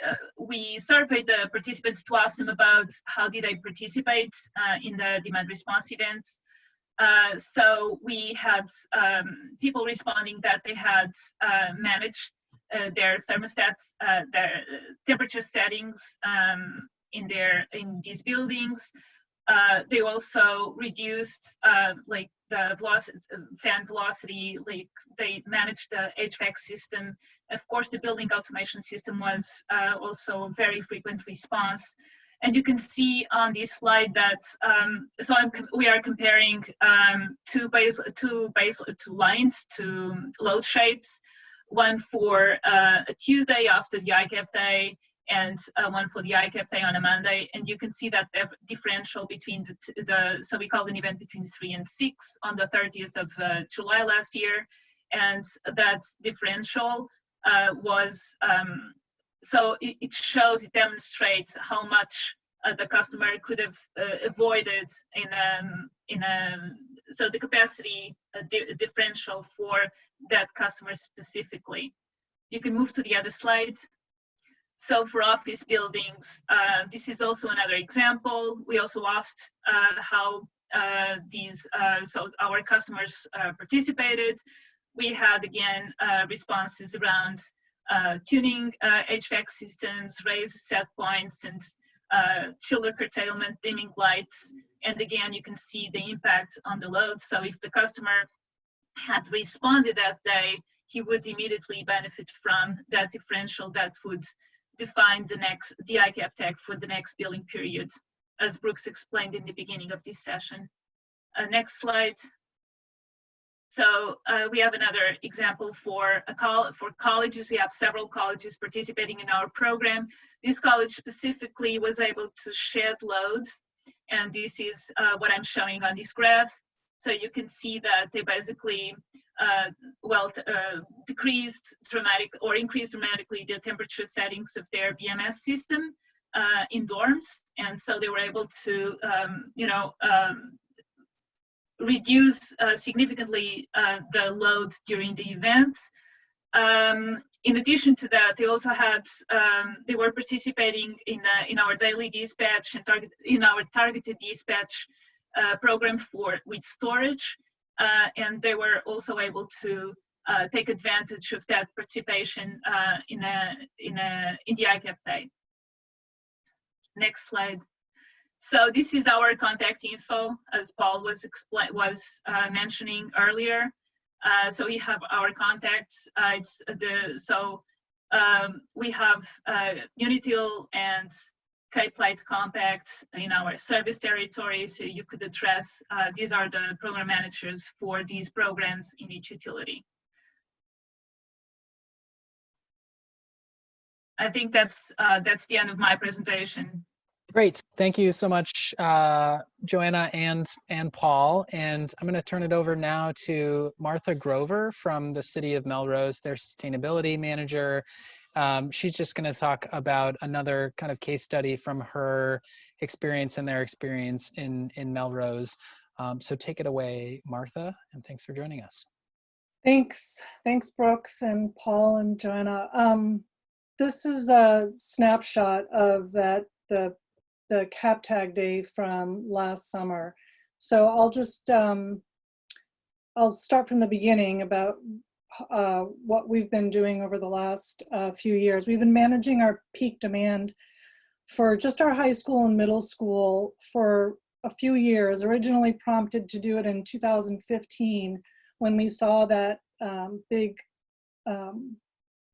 surveyed the participants to ask them about how did they participate in the demand response events. So we had people responding that they had managed their thermostats, their temperature settings in these buildings. They also reduced the fan velocity, like they managed the HVAC system. Of course, the building automation system was also a very frequent response. And you can see on this slide that we are comparing two lines, two load shapes, one for a Tuesday after the ICAP day, and one for the ICAP day on a Monday. And you can see that the differential between so we called an event between 3 and 6 on the 30th of July last year. And that differential was, so it shows, it demonstrates how much the customer could have avoided so the capacity differential for that customer specifically. You can move to the other slide. So for office buildings, this is also another example. We also asked how so our customers participated. We had, again, responses around tuning HVAC systems, raised set points, and chiller curtailment, dimming lights. And again, you can see the impact on the load. So if the customer had responded that day, he would immediately benefit from that differential that would define the ICAP tag for the next billing period, as Brooks explained in the beginning of this session. Next slide. So we have another example for colleges. We have several colleges participating in our program. This college specifically was able to shed loads And this is what I'm showing on this graph. So you can see that they basically decreased or increased dramatically the temperature settings of their BMS system in dorms, and so they were able to reduce significantly the load during the event. In addition to that, they also had they were participating in our daily dispatch and in our targeted dispatch program with storage, and they were also able to take advantage of that participation in the ICAP day. Next slide. So this is our contact info, as Paul was mentioning earlier. So we have our contacts. We have Unitil and Cape Light contacts in our service territory. So you could address, these are the program managers for these programs in each utility. I think that's the end of my presentation. Great, thank you so much, Joanna and Paul. And I'm going to turn it over now to Martha Grover from the City of Melrose, their sustainability manager. She's just going to talk about another kind of case study from her experience and their experience in Melrose. So take it away, Martha, and thanks for joining us. Thanks, Brooks and Paul and Joanna. This is a snapshot of the cap tag day from last summer. So I'll just I'll start from the beginning about what we've been doing over the last few years. We've been managing our peak demand for just our high school and middle school for a few years, originally prompted to do it in 2015 when we saw that big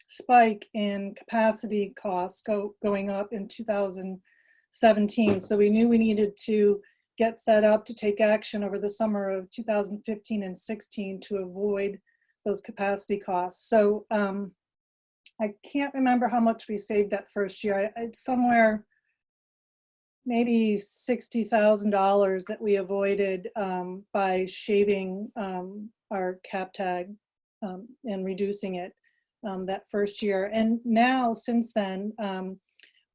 spike in capacity costs going up in 2017. So we knew we needed to get set up to take action over the summer of 2015 and 16 to avoid those capacity costs. So I can't remember how much we saved that first year. It's somewhere maybe $60,000 that we avoided by shaving our cap tag and reducing it that first year. And now, since then,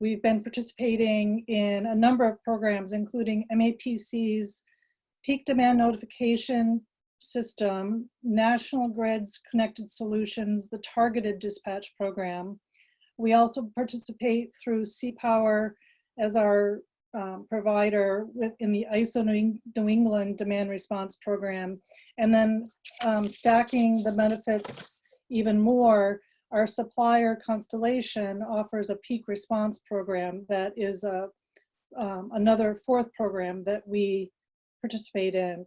we've been participating in a number of programs, including MAPC's Peak Demand Notification System, National Grid's Connected Solutions, the Targeted Dispatch Program. We also participate through CPower as our provider in the ISO New England Demand Response Program. And then stacking the benefits even more, our supplier Constellation offers a peak response program that is another fourth program that we participate in.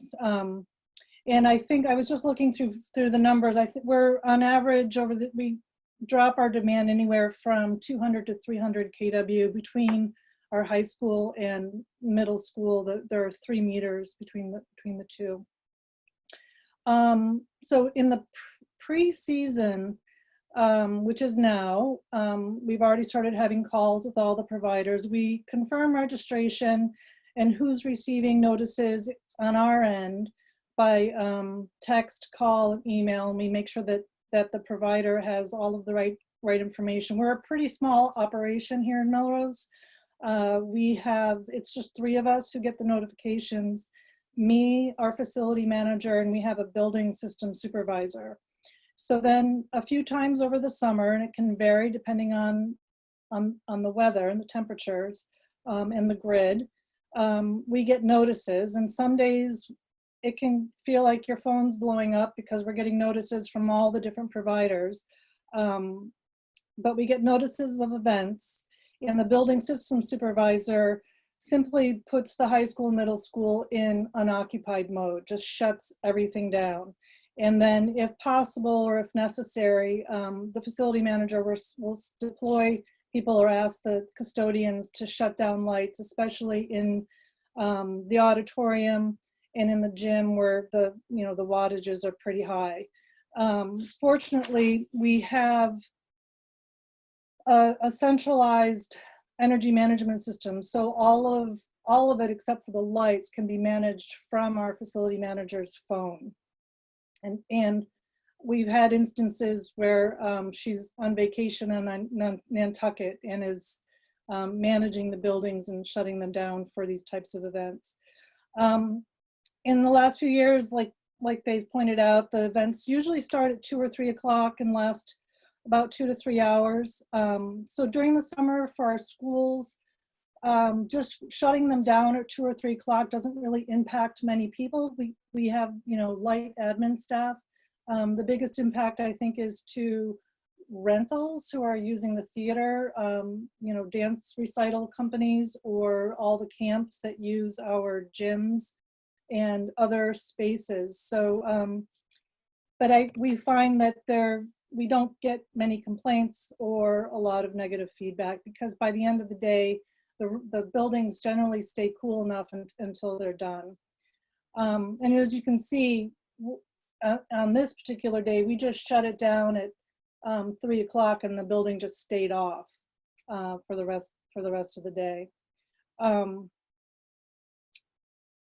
And I think I was just looking through the numbers. I think we're on average we drop our demand anywhere from 200 to 300 kW between our high school and middle school. There are 3 meters between the two. So in the pre-season, which is now, we've already started having calls with all the providers. We confirm registration and who's receiving notices on our end by text, call, and email, and we make sure that the provider has all of the right information. We're a pretty small operation here in Melrose. It's just 3 of us who get the notifications, me, our facility manager, and we have a building system supervisor. So then a few times over the summer, and it can vary depending on the weather and the temperatures and the grid, we get notices, and some days it can feel like your phone's blowing up because we're getting notices from all the different providers. But we get notices of events, and the building system supervisor simply puts the high school, middle school in unoccupied mode, just shuts everything down. And then if possible or if necessary, the facility manager will deploy people or ask the custodians to shut down lights, especially in the auditorium and in the gym where the wattages are pretty high. Fortunately, we have a centralized energy management system. So all all of it except for the lights can be managed from our facility manager's phone. And we've had instances where she's on vacation in Nantucket and is managing the buildings and shutting them down for these types of events. In the last few years, like they've pointed out, the events usually start at 2 or 3 o'clock and last about 2 to 3 hours. So during the summer for our schools, just shutting them down at 2 or 3 o'clock doesn't really impact many people. We have, you know, light admin staff. The biggest impact, I think, is to rentals who are using the theater, you know, dance recital companies, or all the camps that use our gyms and other spaces. So, but we find that we don't get many complaints or a lot of negative feedback, because by the end of the day, the buildings generally stay cool enough until they're done. And as you can see, on this particular day, we just shut it down at 3 o'clock, and the building just stayed off for the rest of the day.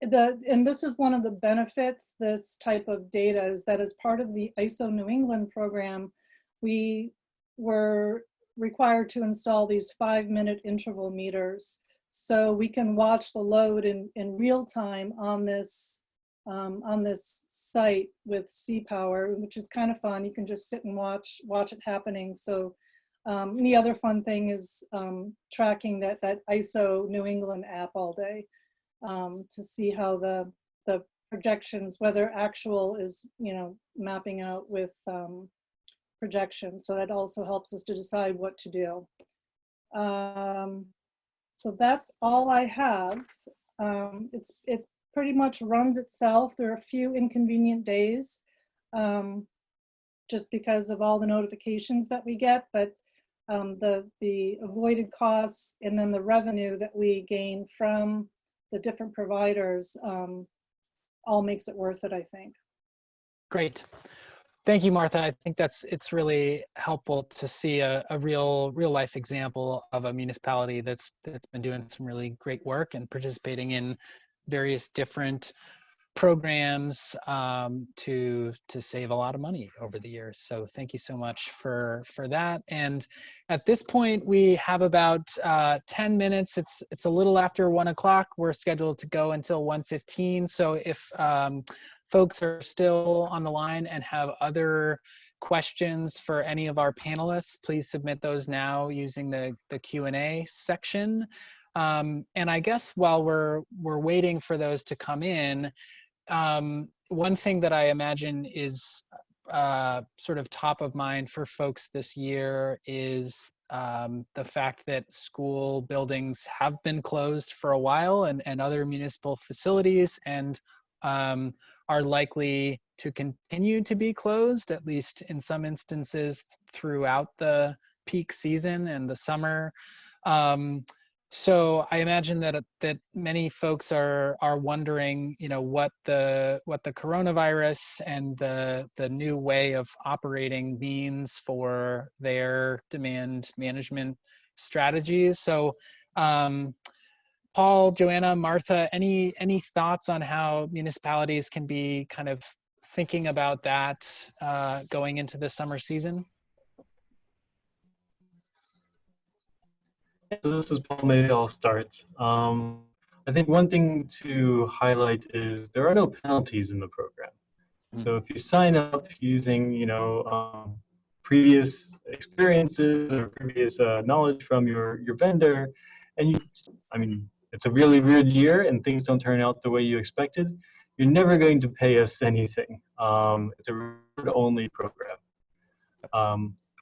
And this is one of the benefits, this type of data, is that as part of the ISO New England program, we were required to install these 5-minute interval meters, so we can watch the load in real time on this site with C-Power, which is kind of fun. You can just sit and watch it happening. So the other fun thing is tracking that ISO New England app all day to see how the projections, whether actual is, you know, mapping out with projections. So that also helps us to decide what to do. So that's all I have. It pretty much runs itself. There are a few inconvenient days just because of all the notifications that we get, but the avoided costs and then the revenue that we gain from the different providers all makes it worth it, I think. Great. Thank you, Martha. I think it's really helpful to see a real life example of a municipality that's been doing some really great work and participating in various different programs to save a lot of money over the years. So thank you so much for that. And at this point, we have about 10 minutes. It's a little after 1 o'clock. We're scheduled to go until 1:15. So if folks are still on the line and have other questions for any of our panelists, please submit those now using the Q&A section. And I guess while we're waiting for those to come in, one thing that I imagine is sort of top of mind for folks this year is the fact that school buildings have been closed for a while, and other municipal facilities, and are likely to continue to be closed, at least in some instances, throughout the peak season and the summer. So I imagine that many folks are wondering, you know, what the coronavirus and the new way of operating means for their demand management strategies. So Paul, Joanna, Martha, any thoughts on how municipalities can be kind of thinking about that going into the summer season? So this is Paul. Maybe I'll start. I think one thing to highlight is there are no penalties in the program. So if you sign up using, you know, previous experiences or previous knowledge from your vendor, and I mean, it's a really weird year and things don't turn out the way you expected, you're never going to pay us anything. It's a reward-only program.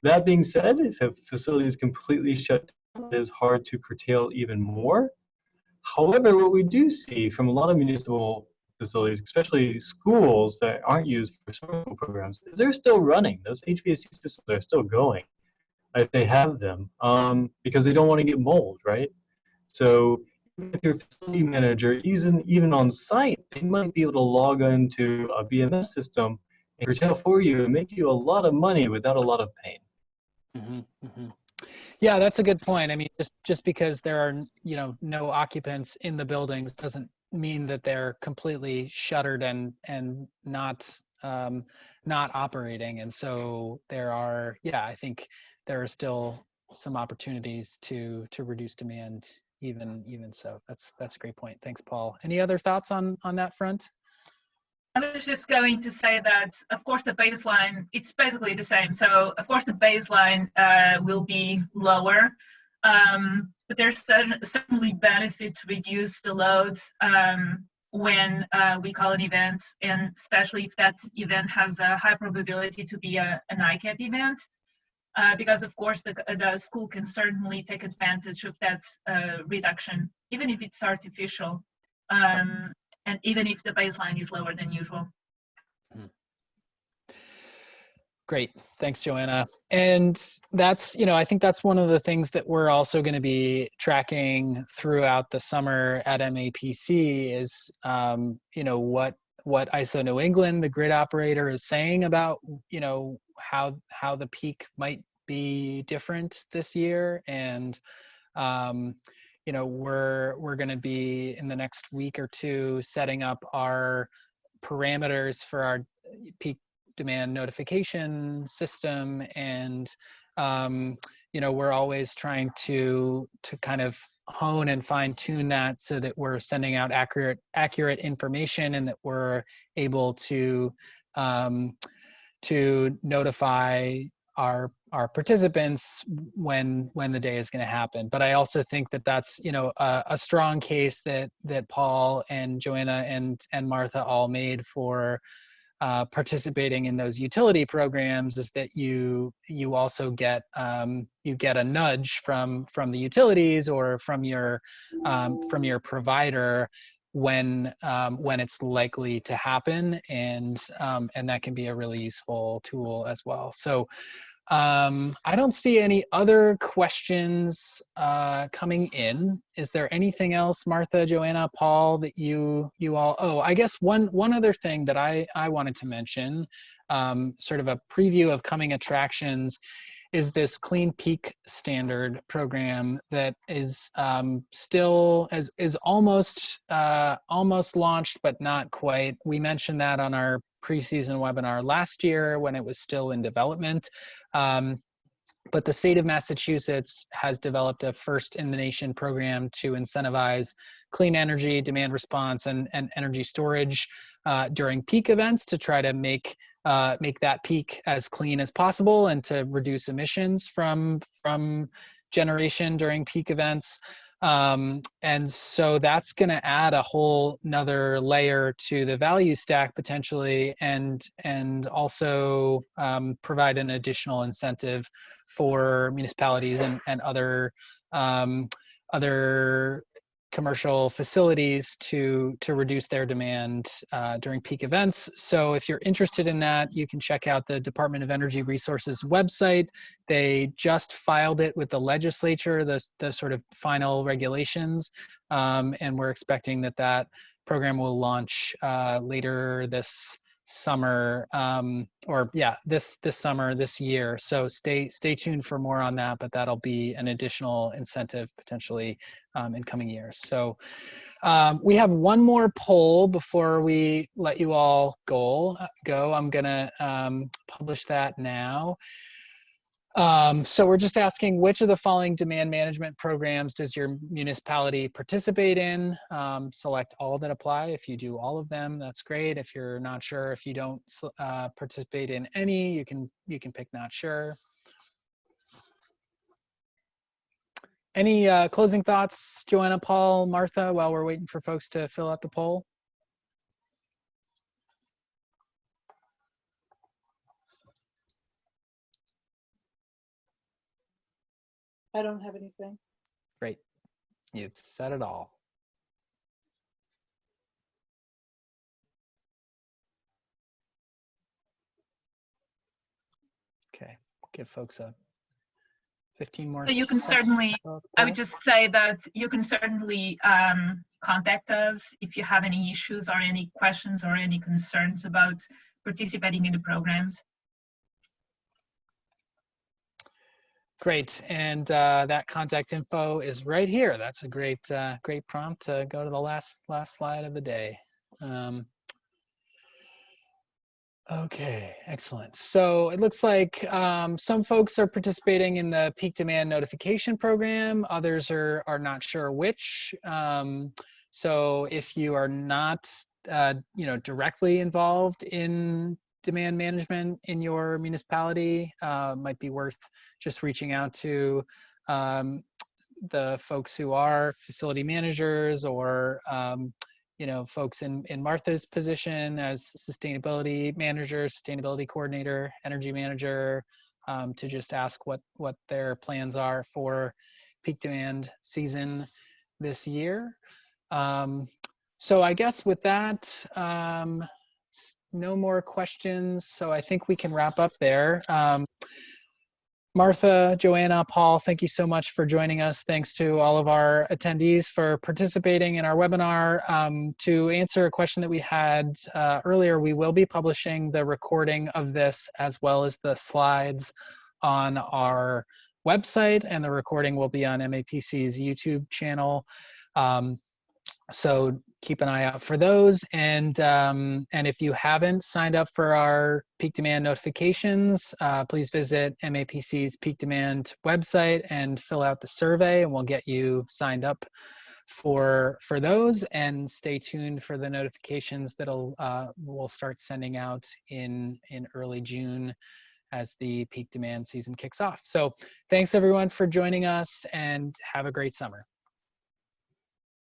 That being said, if a facility is completely shut down, it is hard to curtail even more. However, what we do see from a lot of municipal facilities, especially schools that aren't used for summer school programs, is they're still running. Those HVAC systems are still going if they have them, because they don't want to get mold, right? So if your facility manager isn't even on site, they might be able to log into a BMS system and curtail for you and make you a lot of money without a lot of pain. Yeah, that's a good point. I mean, just because there are, no occupants in the buildings doesn't mean that they're completely shuttered and not operating. And so there are, yeah, I think there are still some opportunities to reduce demand even so. That's a great point. Thanks, Paul. Any other thoughts on that front? I was just going to say that, of course, the baseline, it's basically the same. So, of course, the baseline will be lower, but there's certainly benefit to reduce the loads when we call an event, and especially if that event has a high probability to be an ICAP event, because, of course, the school can certainly take advantage of that reduction, even if it's artificial. And even if the baseline is lower than usual. Great, thanks, Joanna. And that's, I think that's one of the things that we're also going to be tracking throughout the summer at MAPC is, what ISO New England, the grid operator, is saying about, how the peak might be different this year. And we're going to be in the next week or two setting up our parameters for our peak demand notification system, and we're always trying to kind of hone and fine tune that so that we're sending out accurate information, and that we're able to notify our participants when the day is going to happen. But I also think that that's a strong case that Paul and Joanna and Martha all made for participating in those utility programs, is that you also get a nudge from the utilities or from your provider when it's likely to happen, and that can be a really useful tool as well. So I don't see any other questions coming in. Is there anything else, Martha, Joanna, Paul, that you all? Oh, I guess one other thing that I wanted to mention, sort of a preview of coming attractions, is this Clean Peak Standard program that is still is almost launched, but not quite. We mentioned that on our pre-season webinar last year when it was still in development. But the state of Massachusetts has developed a first-in-the-nation program to incentivize clean energy, demand response, and energy storage during peak events, to try to make that peak as clean as possible and to reduce emissions from generation during peak events. And so that's going to add a whole nother layer to the value stack potentially, and also provide an additional incentive for municipalities and other commercial facilities to reduce their demand during peak events. So if you're interested in that, you can check out the Department of Energy Resources website. They just filed it with the legislature, the sort of final regulations, and we're expecting that program will launch later this summer, this summer, this year. So stay tuned for more on that, but that'll be an additional incentive potentially in coming years. So we have one more poll before we let you all go. I'm gonna publish that now. So we're just asking, which of the following demand management programs does your municipality participate in? Select all that apply. If you do all of them, that's great. If you're not sure, if you don't participate in any, you can pick not sure. Any closing thoughts, Joanna, Paul, Martha, while we're waiting for folks to fill out the poll? I don't have anything. Great. You've said it all. Okay, give folks a 15 more. So you can certainly, I would just say that you can certainly contact us if you have any issues or any questions or any concerns about participating in the programs. Great, and that contact info is right here. That's a great great prompt to go to the last slide of the day. Okay, excellent. So it looks like some folks are participating in the peak demand notification program. Others are not sure which. So if you are not directly involved in demand management in your municipality, might be worth just reaching out to the folks who are facility managers or folks in Martha's position as sustainability manager, sustainability coordinator, energy manager, to just ask what their plans are for peak demand season this year. So I guess with that, no more questions. So I think we can wrap up there. Martha, Joanna, Paul, thank you so much for joining us. Thanks to all of our attendees for participating in our webinar. To answer a question that we had earlier, we will be publishing the recording of this as well as the slides on our website, and the recording will be on MAPC's YouTube channel. So keep an eye out for those. And if you haven't signed up for our peak demand notifications, please visit MAPC's peak demand website and fill out the survey, and we'll get you signed up for those. And stay tuned for the notifications that'll we'll start sending out in early June as the peak demand season kicks off. So thanks everyone for joining us, and have a great summer.